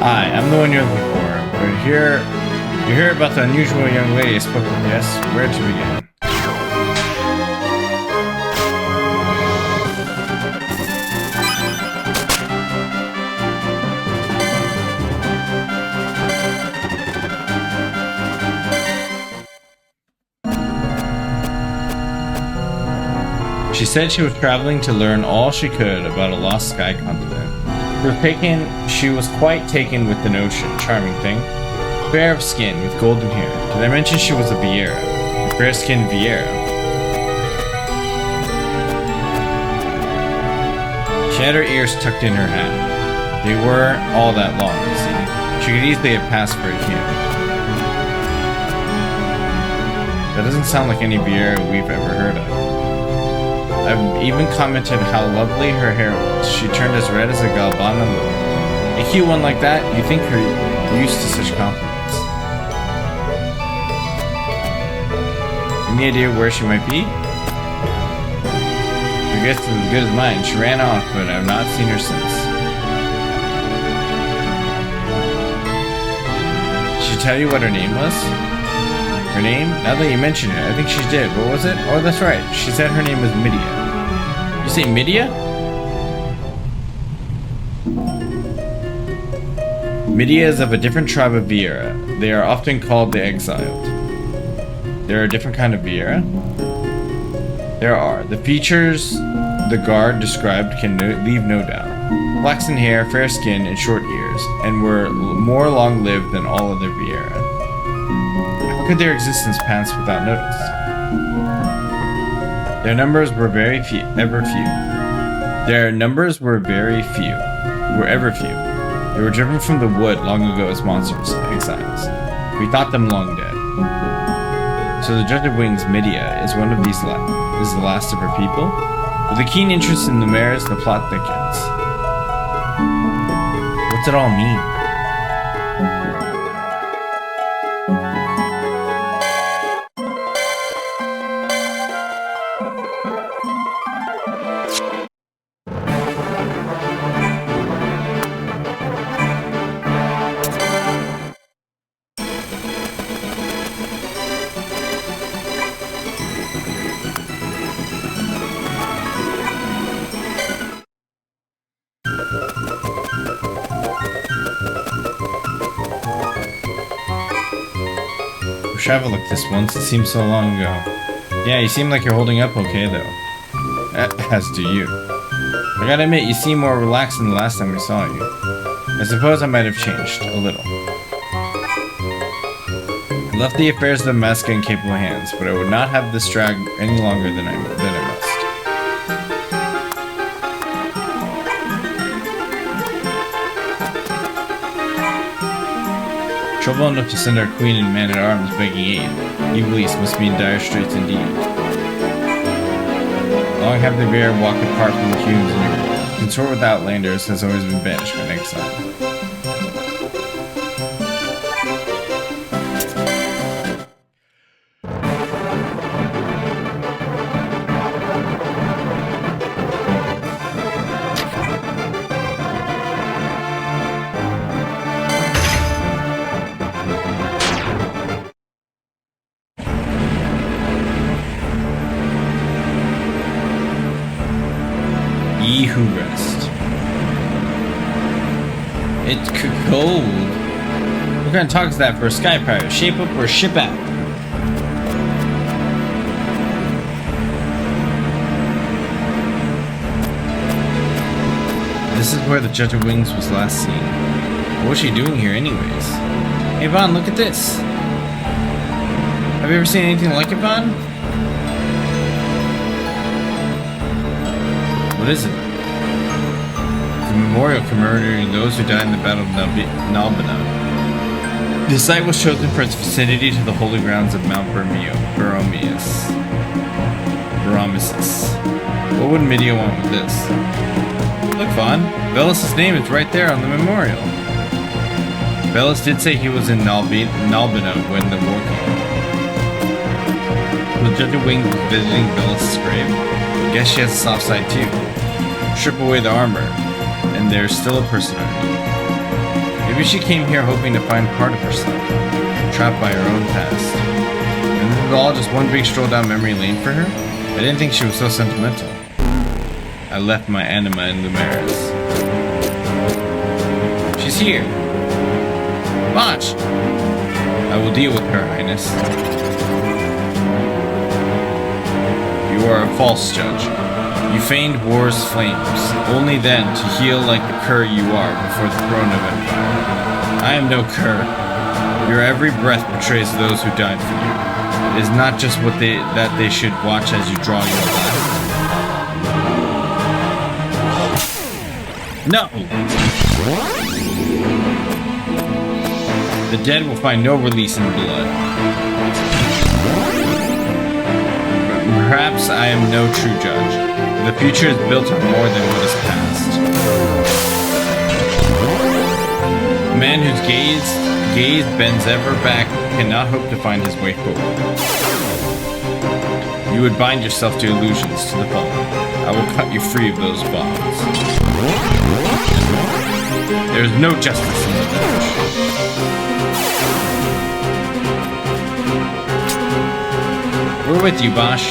Hi, I'm the one you're looking for. You hear about the unusual young lady I spoke with, yes? Where to begin? She said she was traveling to learn all she could about a lost sky continent. She was quite taken with the notion, charming thing. Fair of skin, with golden hair. Did I mention she was a Viera? A fair-skinned Viera. She had her ears tucked in her hat. They weren't all that long, you see. She could easily have passed for a human. That doesn't sound like any Viera we've ever heard of. I've even commented how lovely her hair was. She turned as red as a galbana lily. A cute one like that, you think her used to such compliments. Any idea where she might be? Your guess is as good as mine. She ran off, but I've not seen her since. Did she tell you what her name was? Her name? Now that you mention it, I think she did. What was it? Oh, that's right. She said her name was Midia. You say Midia? Midia is of a different tribe of Viera. They are often called the Exiled. There are a different kind of Viera? There are. The features the guard described can leave no doubt. Flaxen hair, fair skin, and short ears, and were more long-lived than all other Viera. How could their existence pass without notice? Their numbers were very few, ever few. Their numbers were very few, were ever few. They were driven from the wood long ago as monsters, exiles. We thought them long dead. So the Judge of Wings, Midia, is one of these is the last of her people? With a keen interest in the mares, the plot thickens. What's it all mean? I've traveled like this once, it seems so long ago. Yeah, you seem like you're holding up okay though. As do you. I gotta admit, you seem more relaxed than the last time we saw you. I suppose I might have changed, a little. I left the affairs of the Maska in capable hands, but I would not have this drag any longer than I must. Trouble enough to send our queen and man-at-arms begging aid. Iblis must be in dire straits indeed. Long have the bear walked apart from the humans in your world. Consort with outlanders has always been banished by exile. Ye who rest. It's cold. What kind of talk is that for a sky pirate? Shape up or ship out? This is where the Judge of Wings was last seen. What was she doing here anyways? Hey Vaughn, look at this. Have you ever seen anything like it, Vaughn? What is it? The memorial commemorating those who died in the Battle of Nalbina. The site was chosen for its vicinity to the holy grounds of Mount Baromeus. What would Midia want with this? Look, Vaughn, Velas' name is right there on the memorial. Velas did say he was in Nalbina when the war came. The Judge of Wings was visiting Velas' grave. Guess she has a soft side too. Strip away the armor, and there's still a person underneath. Maybe she came here hoping to find part of herself, trapped by her own past. And this was all just one big stroll down memory lane for her? I didn't think she was so sentimental. I left my anima in Lumeris. She's here. Watch! I will deal with her, Highness. You are a false judge.
You feigned war's flames, only then to heal like the cur you are before the throne of empire. I am no cur. Your every breath betrays those who died for you. It is not just that they should watch as you draw your life. No! The dead will find no release in blood. Perhaps I am no true judge. The future is built on more than what is past. A man whose gaze bends ever back cannot hope to find his way forward. You would bind yourself to illusions to the fallen. I will cut you free of those bonds. There is no justice in the village. We're with you, Bosch.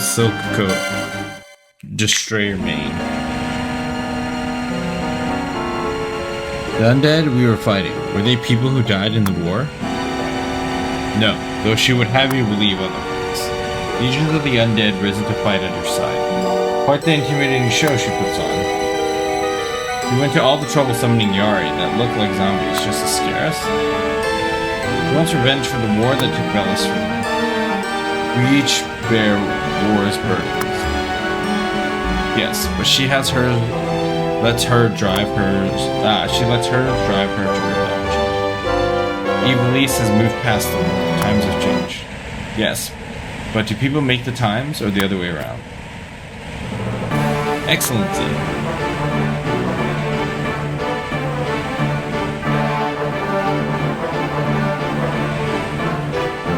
Silk coat. Destroyer mane. The undead we were fighting, were they people who died in the war? No, though she would have you believe otherwise. Legions of the undead risen to fight at her side. Quite the intimidating show she puts on. We went to all the trouble summoning Yari that looked like zombies just to scare us. He wants revenge for the war that took Velis from her. We each bear war's burdens. Yes, but she lets her drive her to revenge. Evilise has moved past them. Times have changed. Yes, but do people make the times, or the other way around? Excellency.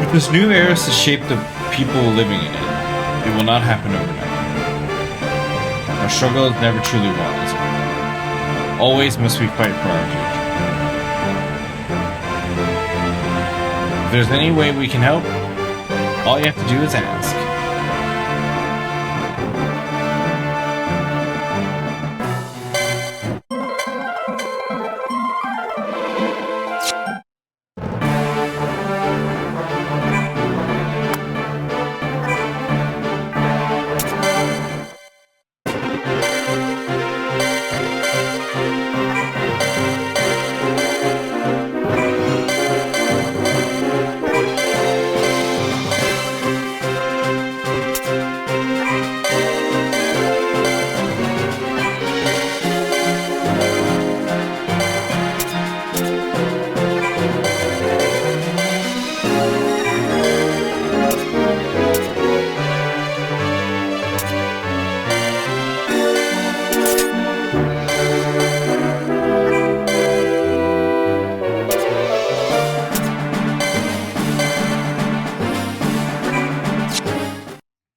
If this new era is to shape the people living in it, it will not happen overnight. Our struggle is never truly won, is it? Always must we fight for our future. If there's any way we can help, all you have to do is ask.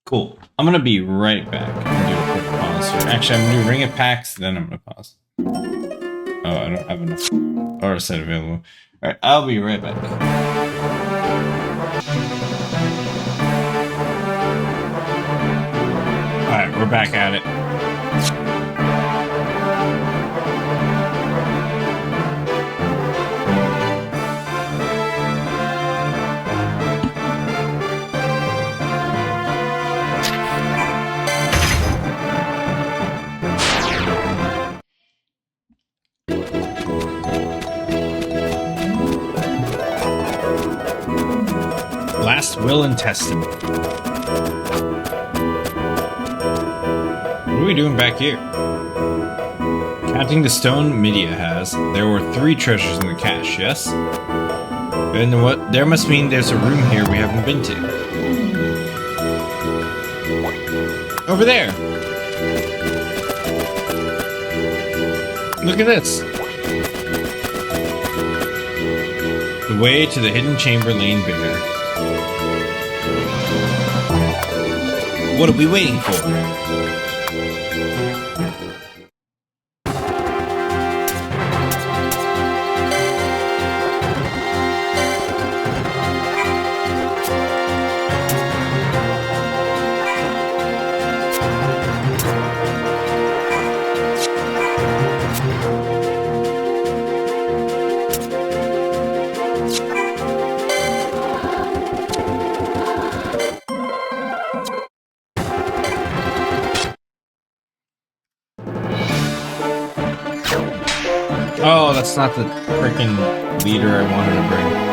Cool. I'm gonna be right back. I'm gonna do a quick pause here. Actually, I'm gonna do Ring of Packs, then I'm gonna pause. Oh, I don't have enough or a set available. Alright, I'll be right back. Alright, we're back at it. Last Will and Testament. What are we doing back here? Counting the stone Media has, there were 3 treasures in the cache, yes? Then what? There must mean there's a room here we haven't been to. Over there! Look at this! The way to the hidden chamber lane bare. What are we waiting for? Oh, that's not the freaking leader I wanted to bring.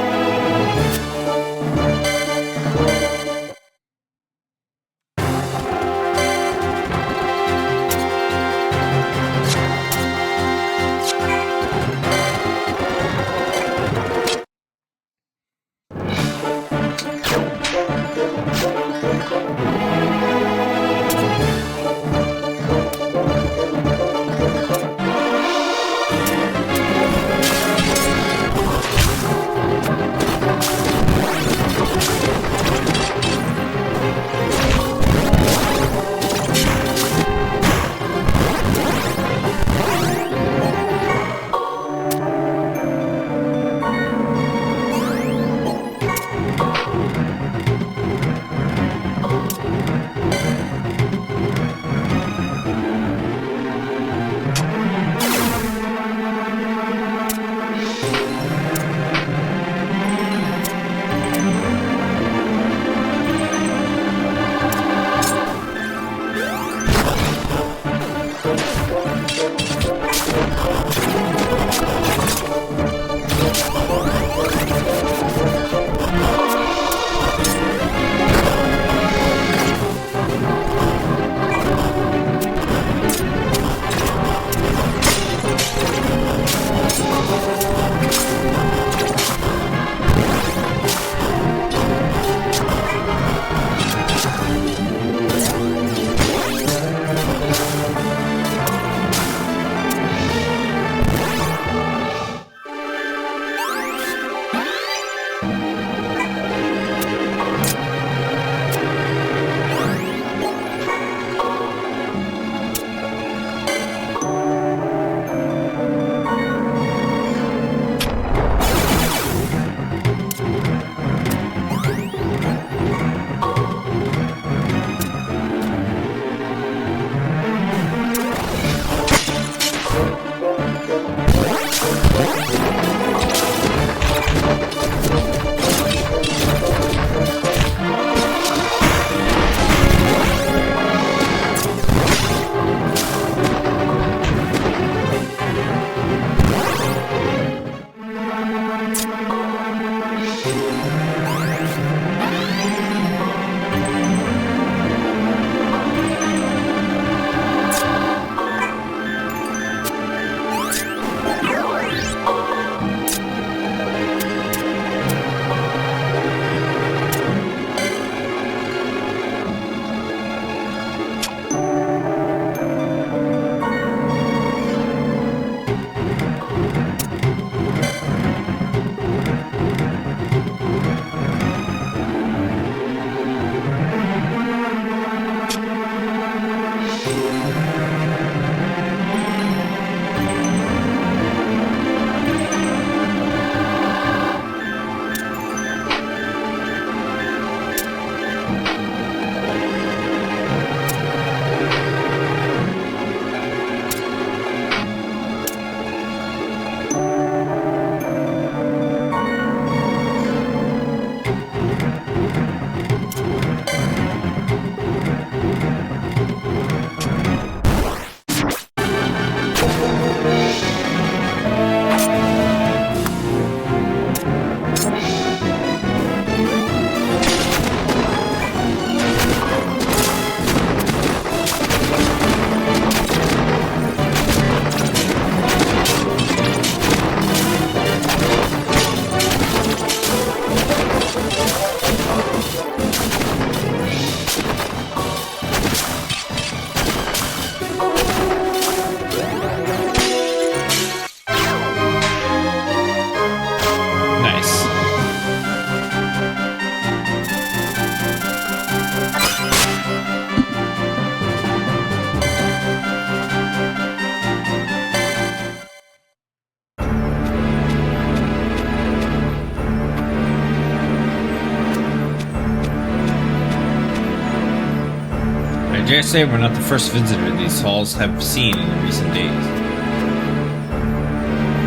I dare say we're not the first visitor these halls have seen in the recent days.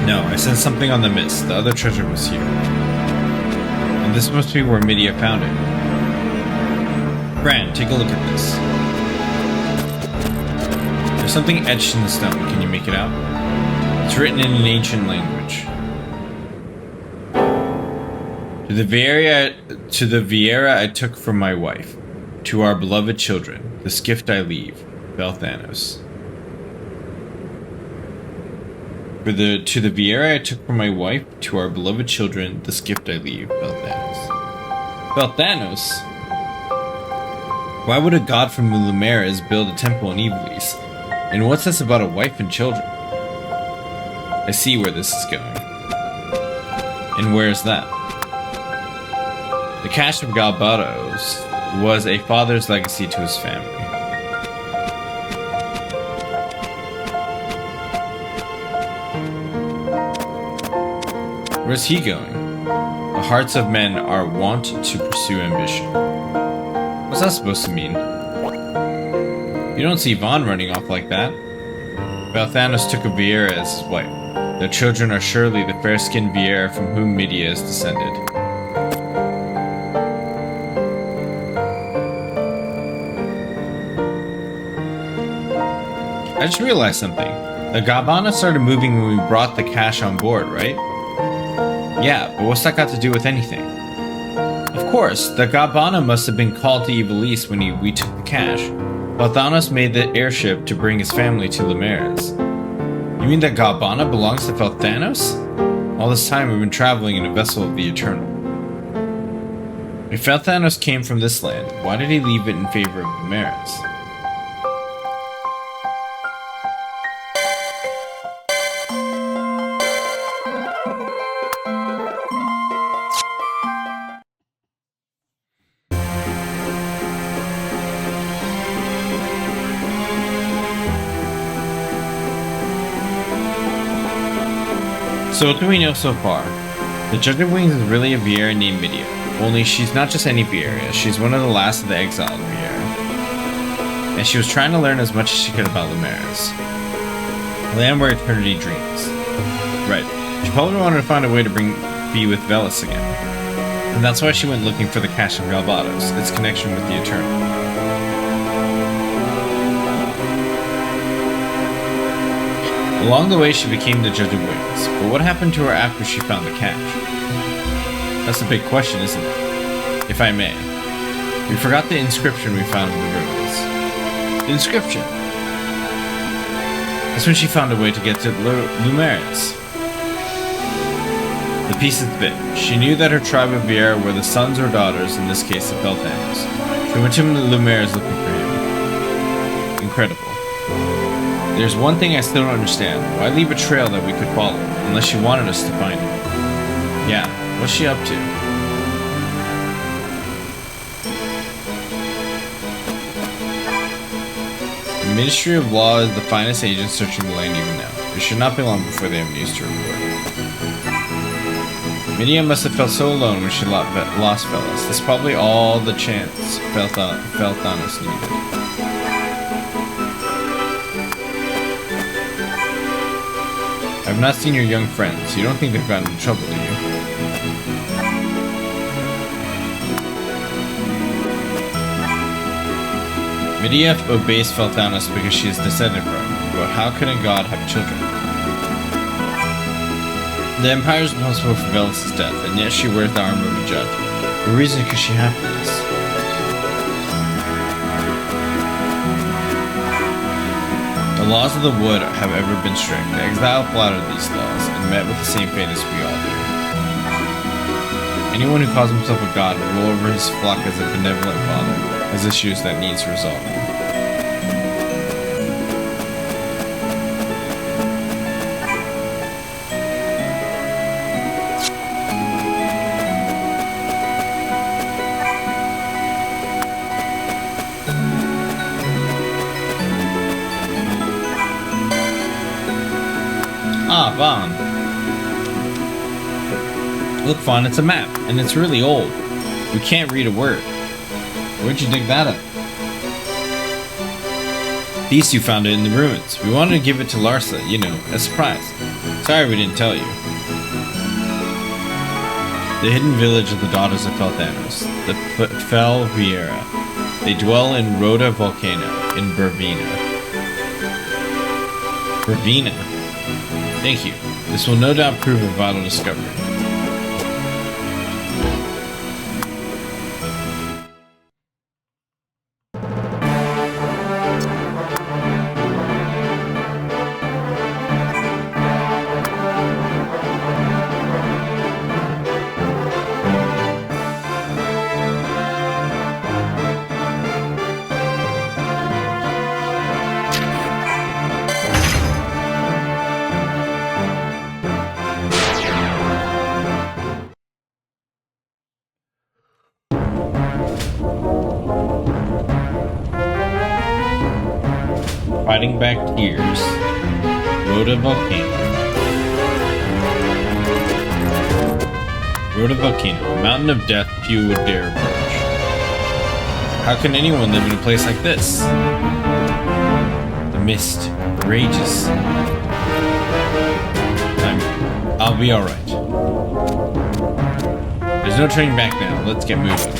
No, I sensed something on the mist. The other treasure was here. And this must be where Midia found it. Bran, take a look at this. There's something etched in the stone. Can you make it out? It's written in an ancient language. To the Vieira I took from my wife. To our beloved children, this gift I leave, Thanos. To the Vieira I took from my wife, to our beloved children, this gift I leave, Thanos. Thanos? Why would a god from the Lumeras build a temple in Ivalice? And what's this about a wife and children? I see where this is going. And where's that? The cache of Galbatos was a father's legacy to his family. Where's he going? The hearts of men are wont to pursue ambition. What's that supposed to mean? You don't see Vaughn running off like that. Thanos took a Vieira as his wife. Their children are surely the fair-skinned Vieira from whom Midia is descended. I just realized something. The Galbana started moving when we brought the cache on board, right? Yeah, but what's that got to do with anything? Of course, the Galbana must have been called to Ivalice when we took the cache. Thanos made the airship to bring his family to Lumeras. You mean that Galbana belongs to Thanos? All this time we've been traveling in a vessel of the Eternal. If Thanos came from this land, why did he leave it in favor of Lumeras? So what do we know so far? The Judge of Wings is really a Vieira named Midia. Only she's not just any Vieira, she's one of the last of the exiled Vieira. And she was trying to learn as much as she could about Lumeras. The land where eternity dreams. Right. She probably wanted to find a way to be with Velis again. And that's why she went looking for the cache of Galbatos, its connection with the Eternal. Along the way, she became the Judge of Wings, but what happened to her after she found the cache?
That's a big question, isn't it? If I may. We forgot the inscription we found in the ruins. The inscription? That's when she found a way to get to Lumerus. The piece is the bit. She knew that her tribe of Vieira were the sons or daughters, in this case the Belthanos. She went to Lumerus looking for him. Incredible. There's one thing I still don't understand. Why leave a trail that we could follow, unless she wanted us to find him? Yeah, what's she up to? The Ministry of Law is the finest agents searching the land even now. It should not be long before they have news to report. Midia must have felt so alone when she lost Velas. That's probably all the chance Felthanos needed. I've not seen your young friends. You don't think they've gotten into trouble, do you? Midia obeys Felthanos because she is descended from him. But how can a god have children? The Empire is responsible for Velas' death, and yet she wears the armor of a judge. What reason could she have for this? The laws of the wood have ever been strict. The exile flouted these laws, and met with the same fate as we all do. Anyone who calls himself a god will rule over his flock as a benevolent father, has issues that needs resolving. Ah, Vaughn. Look, Vaughn, it's a map, and it's really old. We can't read a word. Where'd you dig that up? These two found it in the ruins. We wanted to give it to Larsa, you know, as a surprise. Sorry we didn't tell you. The hidden village of the daughters of Felthanos, the Fel Vieira. They dwell in Rhoda Volcano, in Bervina. Bervina? Thank you. This will no doubt prove a vital discovery. Fighting back tears. Rhoda Volcano. Rhoda Volcano, a mountain of death few would dare approach. How can anyone live in a place like this? The mist rages. I'll be alright. There's no turning back now. Let's get moving.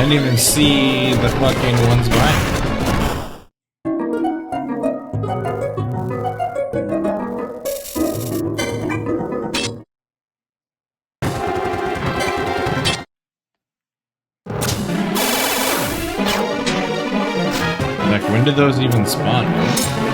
didn't even see the fucking ones behind. Like, when did those even spawn, man?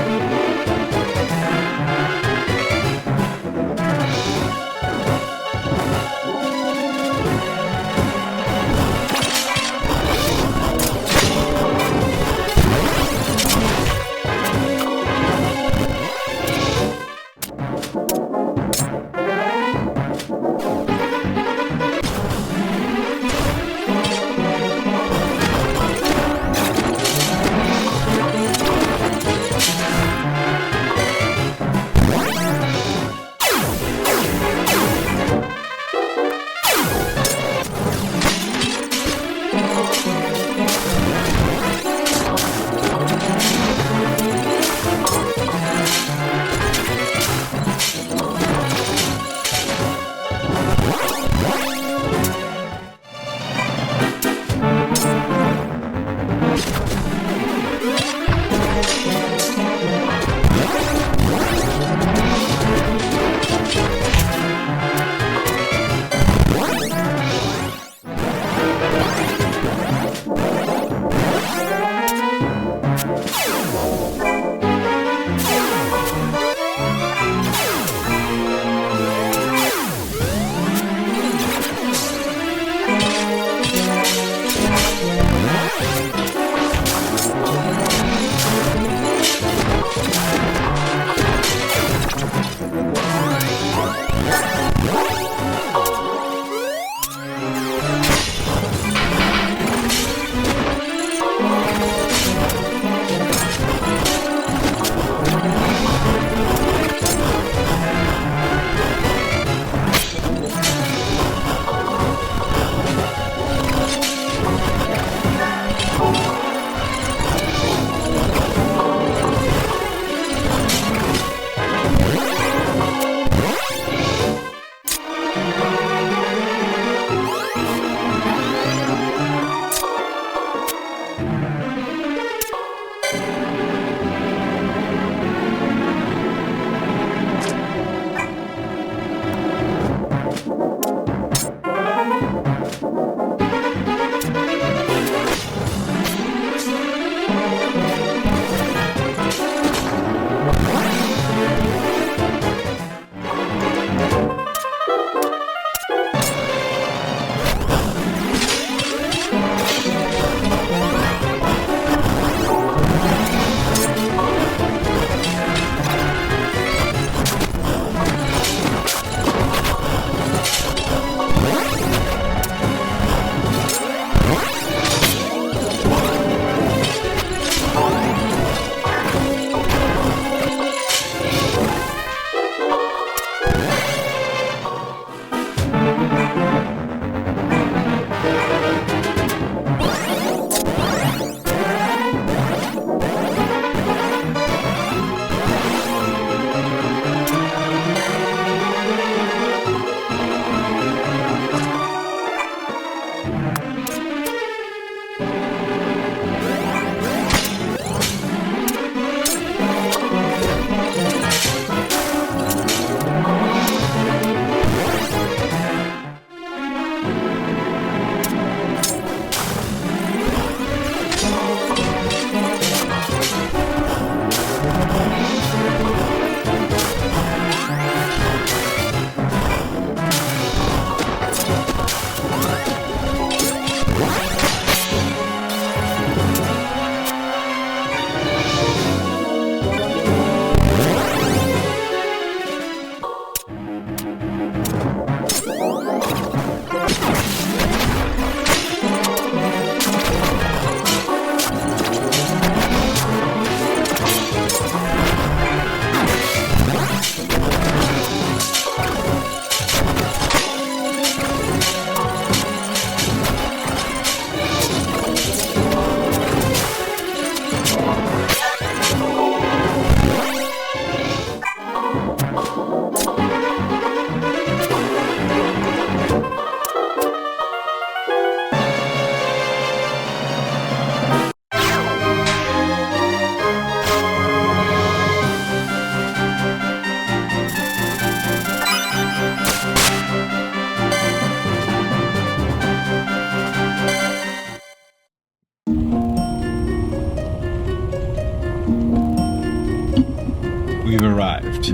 We've arrived.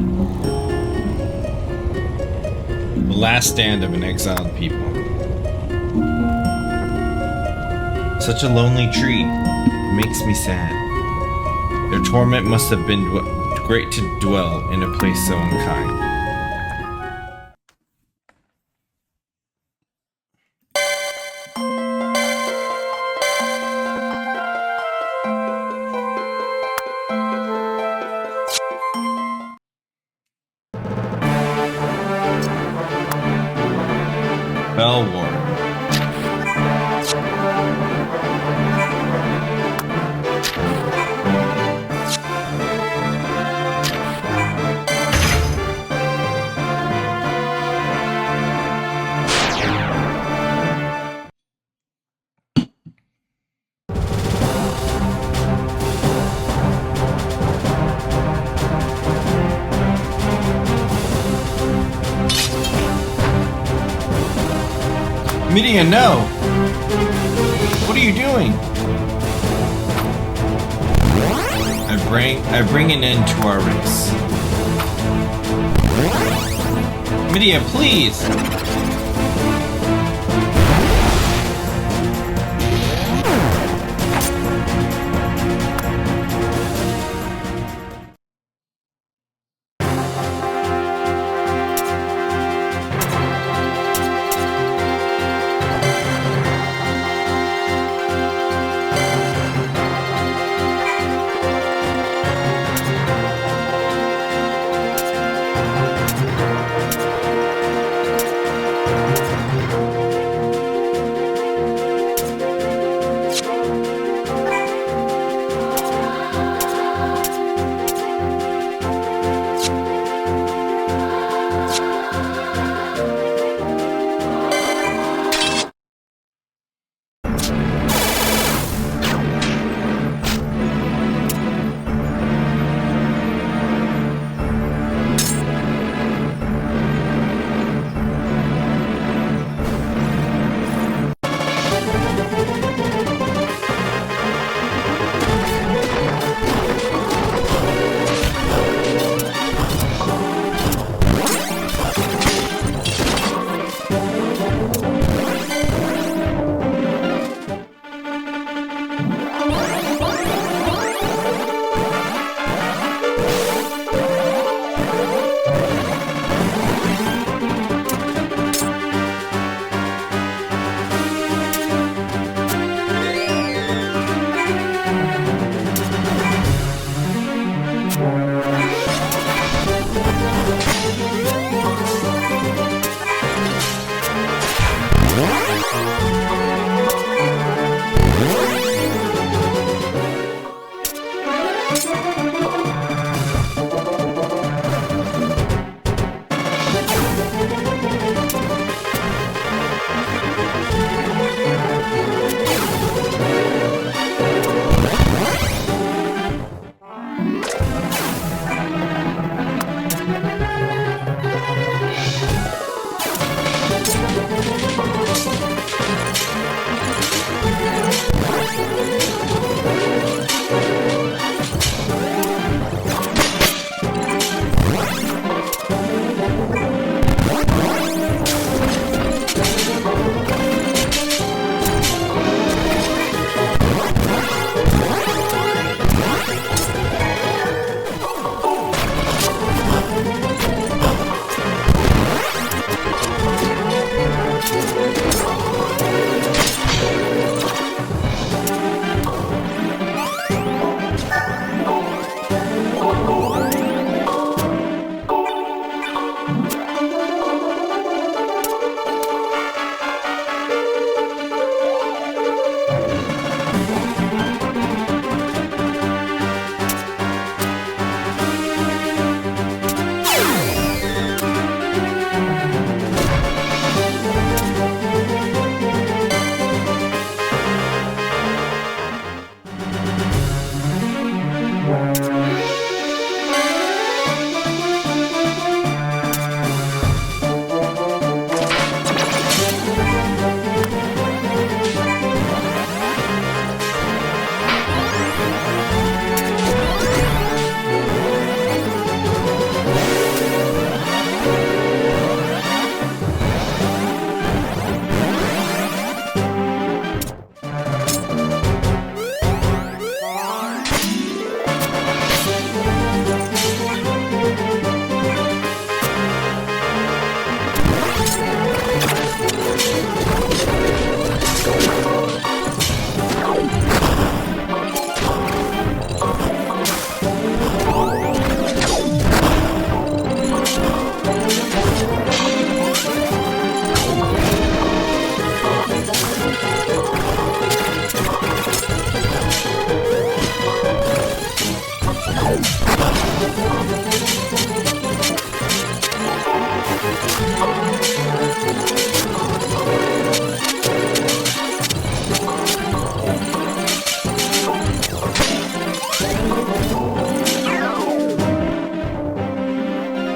The last stand of an exiled people. Such a lonely tree. It makes me sad. Their torment must have been great to dwell in a place so unkind. Bell War. Midia, no! What are you doing? I bring an end to our race. Midia, please!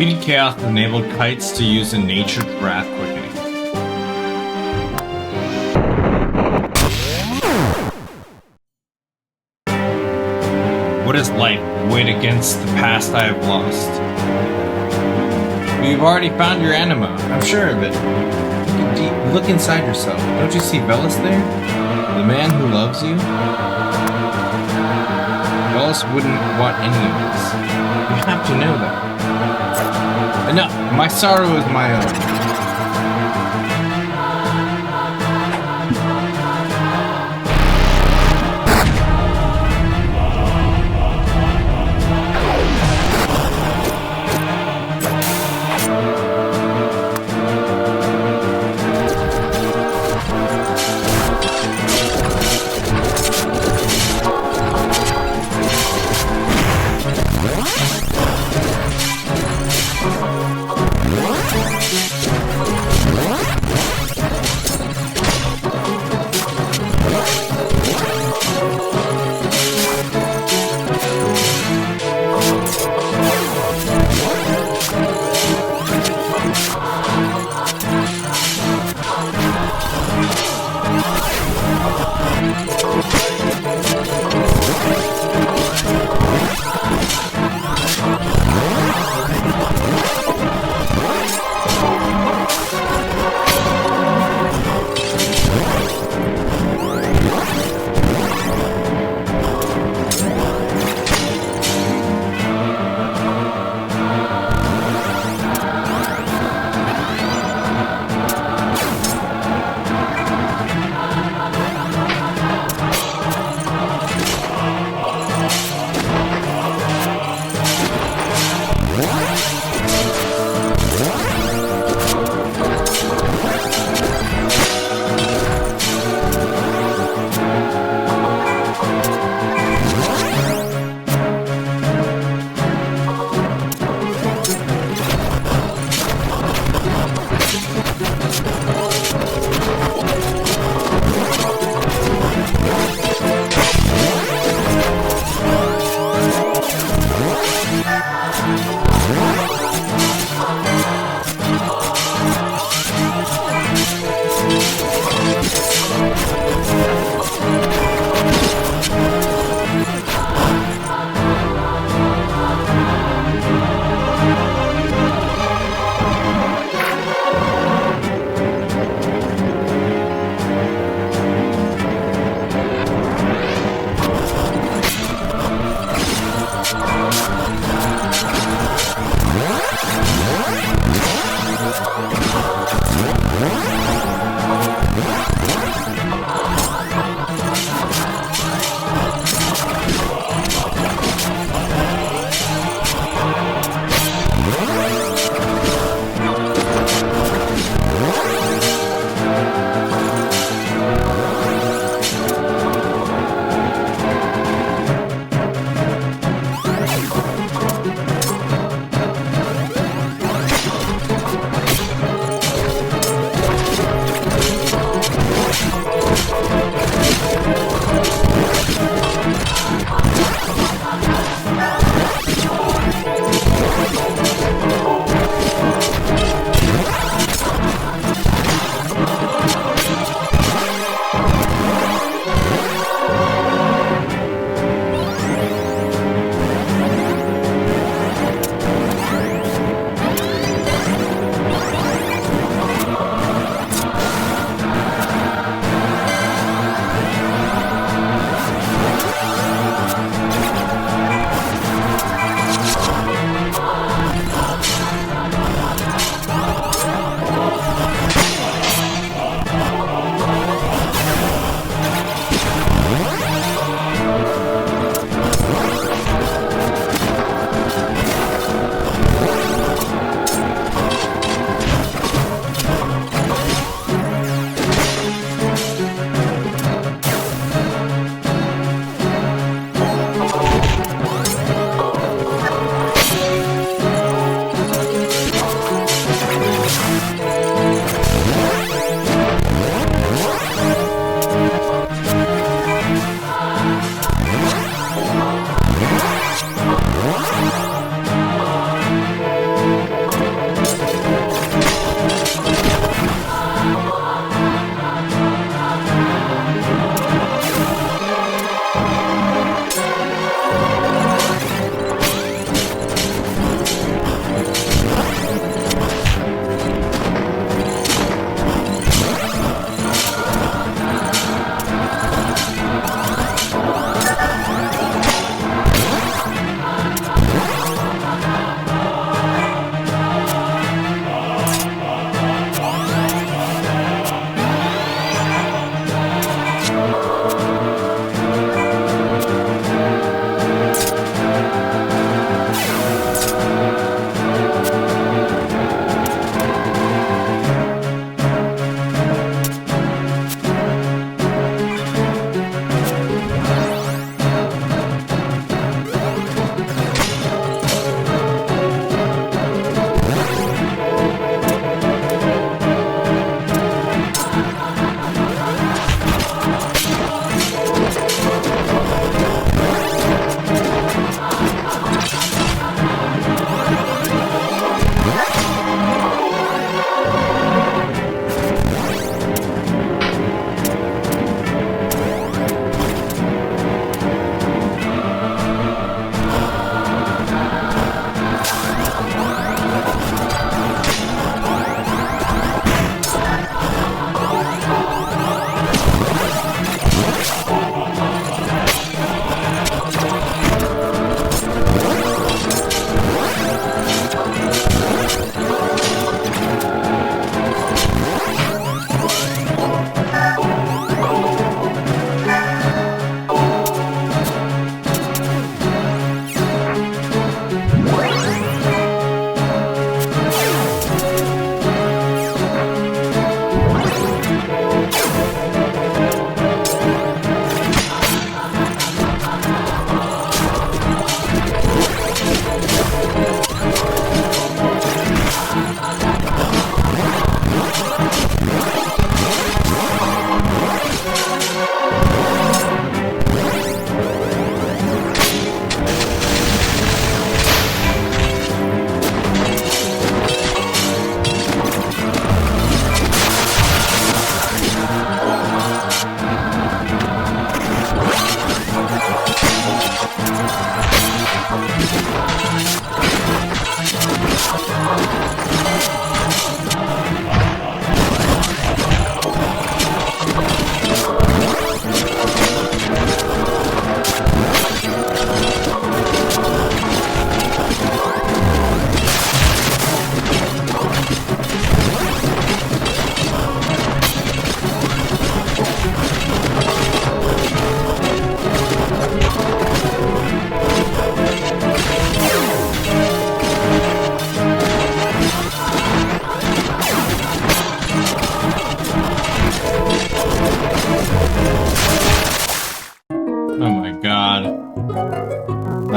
Defeated Chaos enabled kites to use in nature's wrath quickening. What is life weighed against the past I have lost? You've already found your anima, I'm sure of it. Look inside yourself. Don't you see Velas there? The man who loves you? Velas wouldn't want any of this. You have to know that. Enough! My sorrow is my own.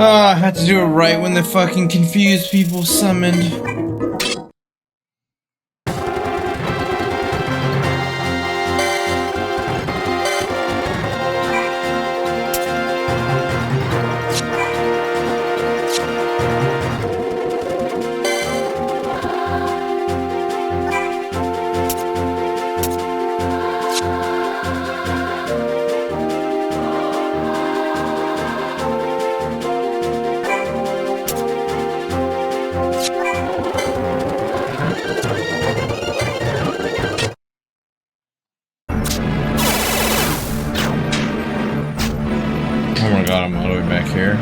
I had to do it right when the fucking confused people summoned. Oh my god, I'm all the way back here.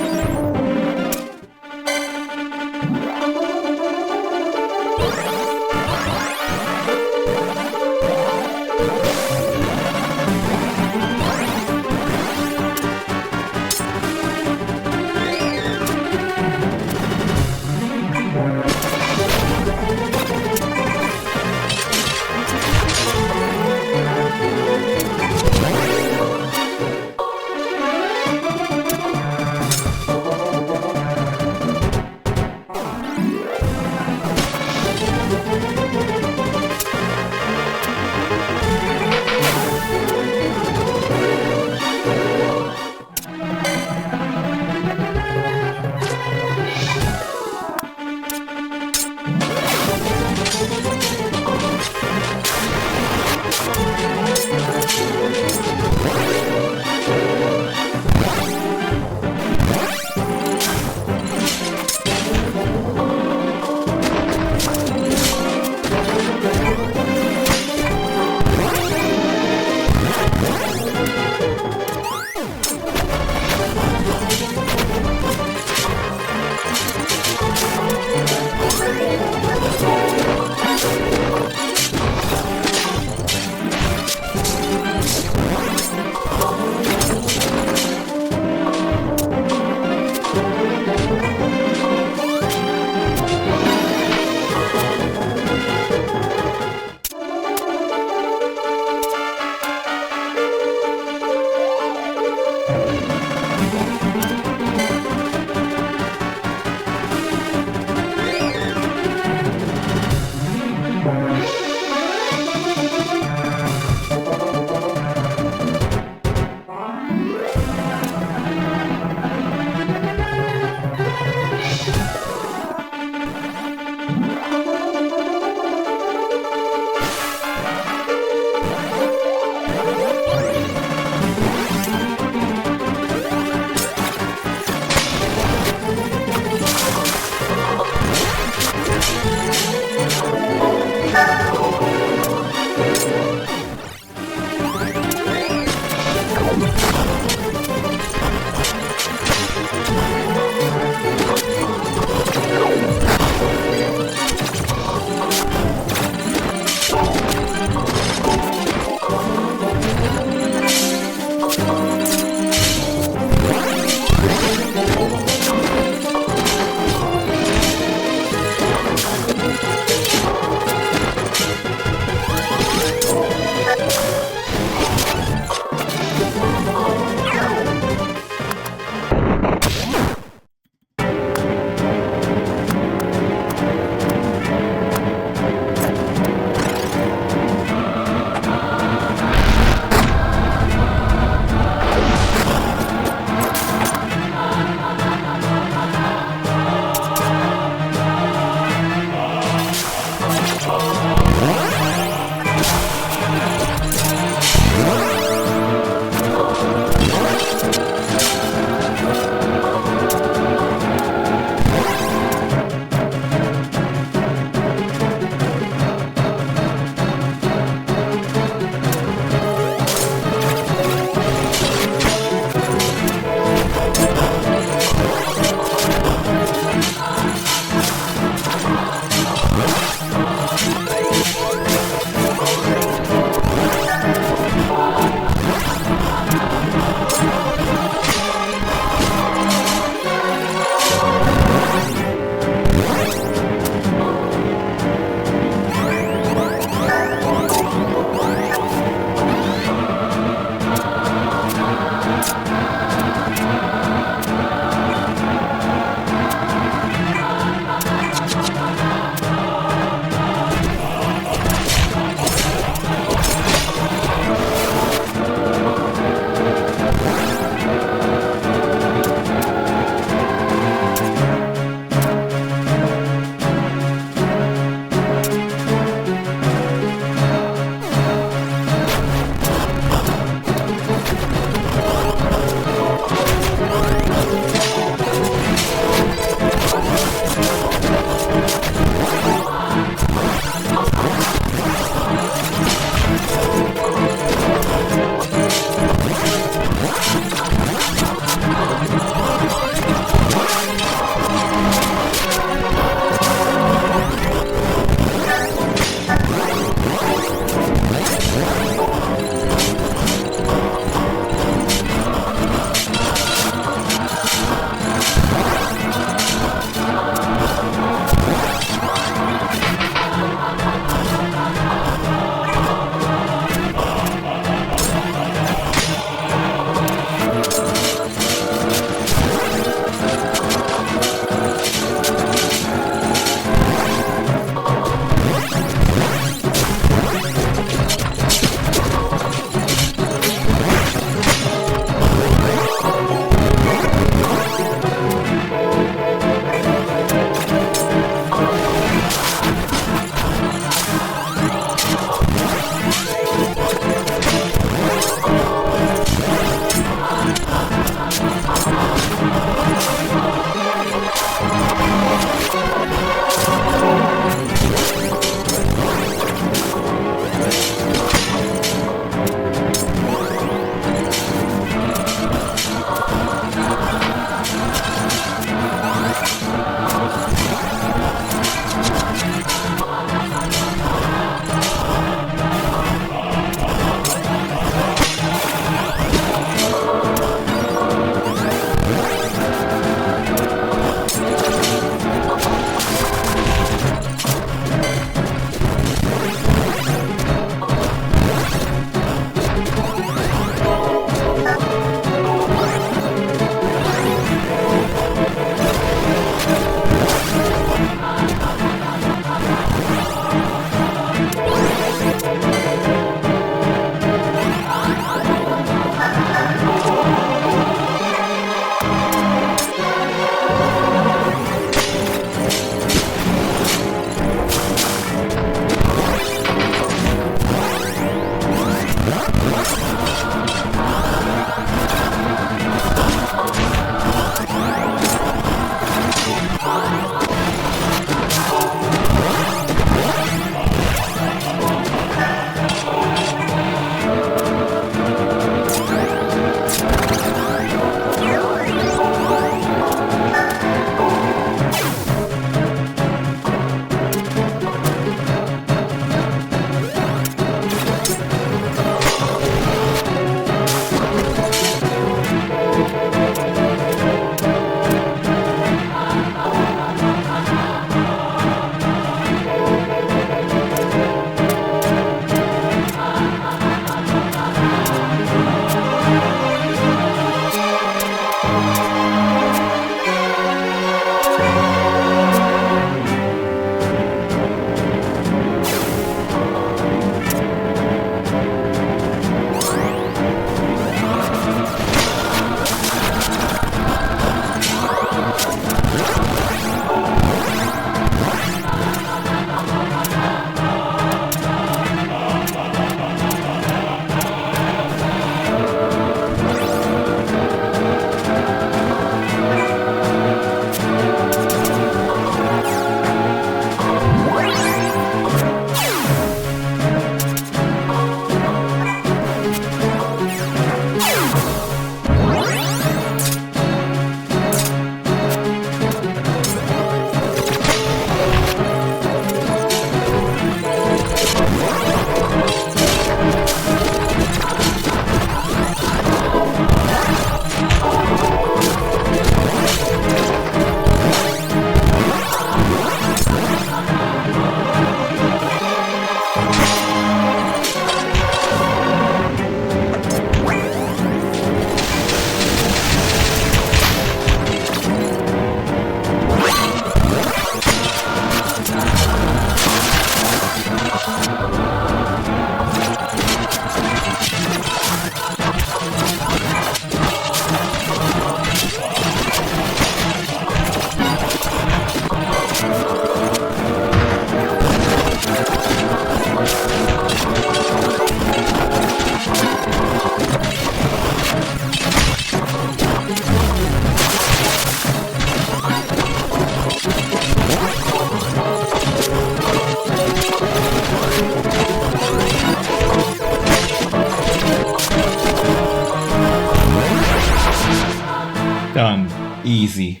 Done. Easy.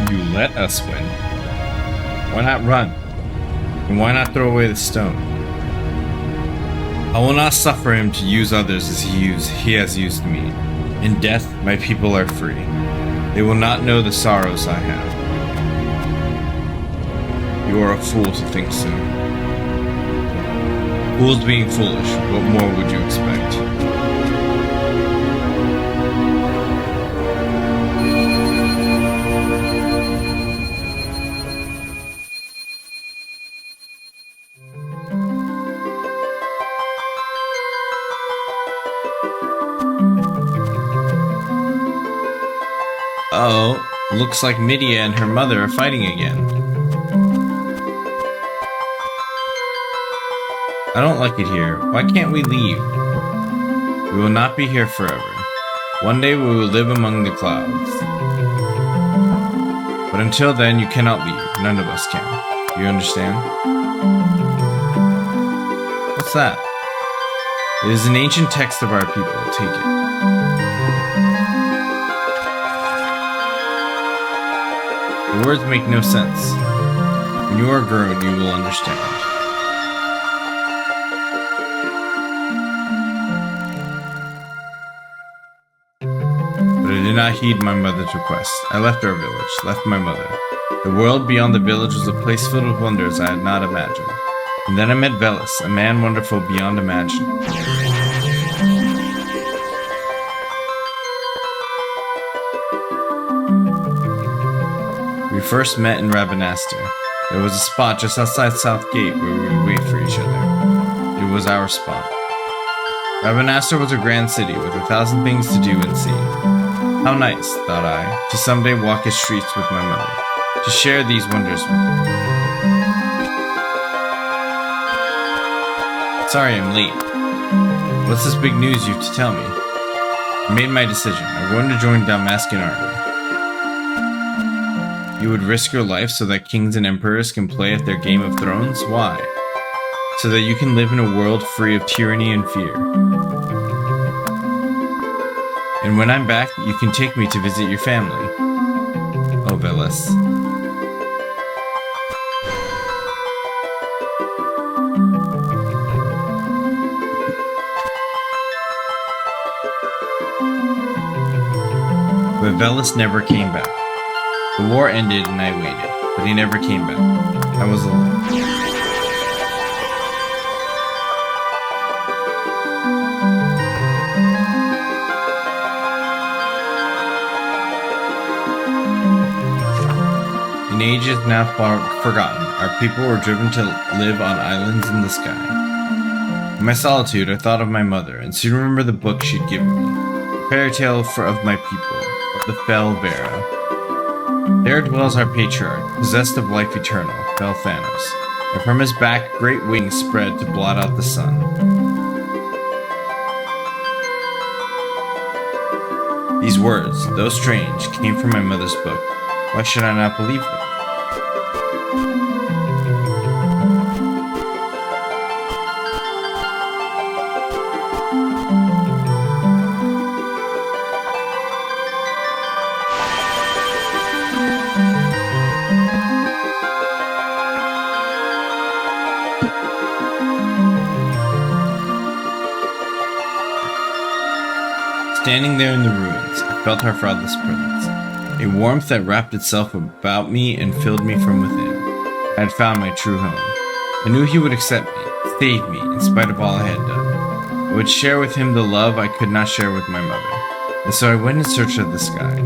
You let us win. Why not run? And why not throw away the stone? I will not suffer him to use others as he has used me. In death, my people are free. They will not know the sorrows I have. You are a fool to think so. Fools being foolish, what more would you expect? Oh, looks like Midia and her mother are fighting again. I don't like it here. Why can't we leave? We will not be here forever. One day we will live among the clouds. But until then, you cannot leave. None of us can. Do you understand? What's that? It is an ancient text of our people. Take it. The words make no sense. When you are grown, you will understand. But I did not heed my mother's request. I left our village, left my mother. The world beyond the village was a place filled with wonders I had not imagined. And then I met Velis, a man wonderful beyond imagining.
first met in Ravenaster. There was a spot just outside South Gate where we would wait for each other. It was our spot. Ravenaster was a grand city with 1,000 things to do and see. How nice, thought I, to someday walk its streets with my mother, to share these wonders with her. Sorry I'm late. What's this big news you have to tell me? I made my decision. I'm going to join Dalmascan army. You would risk your life so that kings and emperors can play at their Game of Thrones? Why? So that you can live in a world free of tyranny and fear. And when I'm back, you can take me to visit your family. Oh, Veles. But Veles never came back. The war ended and I waited, but he never came back. I was alone. In ages now far forgotten, our people were driven to live on islands in the sky. In my solitude, I thought of my mother, and soon remembered the book she'd given me, a fairy tale of my people, of the fell Vera. There dwells our patriarch, possessed of life eternal, fell Thanos, and from his back great wings spread to blot out the sun. These words, though strange, came from my mother's book. Why should I not believe them? Standing there in the ruins, I felt our father's presence, a warmth that wrapped itself about me and filled me from within. I had found my true home. I knew he would accept me, save me, in spite of all I had done. I would share with him the love I could not share with my mother, and so I went in search of the sky.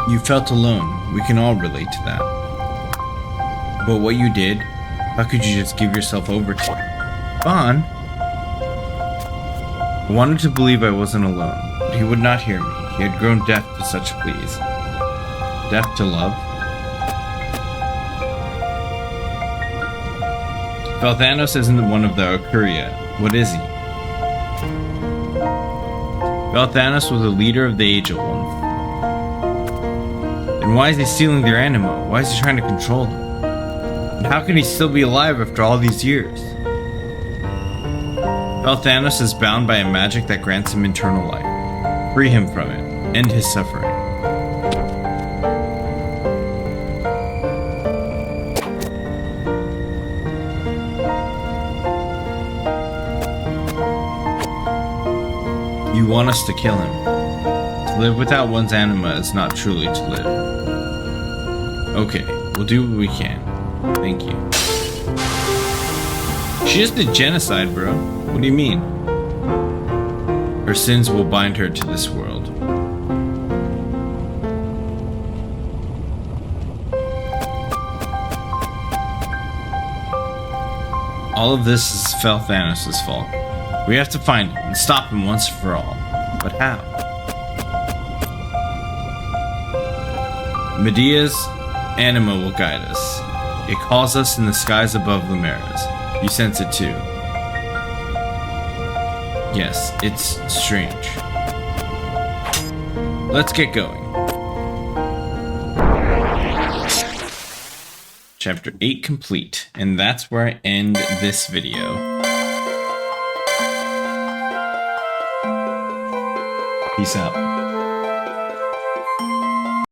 You felt alone. We can all relate to that. But what you did, how could you just give yourself over to it? Vaughn? I wanted to believe I wasn't alone, but he would not hear me. He had grown deaf to such pleas. Deaf to love? Valthanos isn't one of the Arcuria. What is he? Valthanos was a leader of the Aged Ones. And why is he stealing their anima? Why is he trying to control them? And how can he still be alive after all these years? Valthanos is bound by a magic that grants him eternal life. Free him from it. End his suffering. You want us to kill him. To live without one's anima is not truly to live. Okay, we'll do what we can. Thank you. She just did genocide, bro. What do you mean? Her sins will bind her to this world. All of this is Thanos' fault. We have to find him and stop him once for all. But how? Medea's anima will guide us. It calls us in the skies above Lumeras. You sense it too. Yes, it's strange. Let's get going. Chapter 8 complete, and that's where I end this video. Peace out.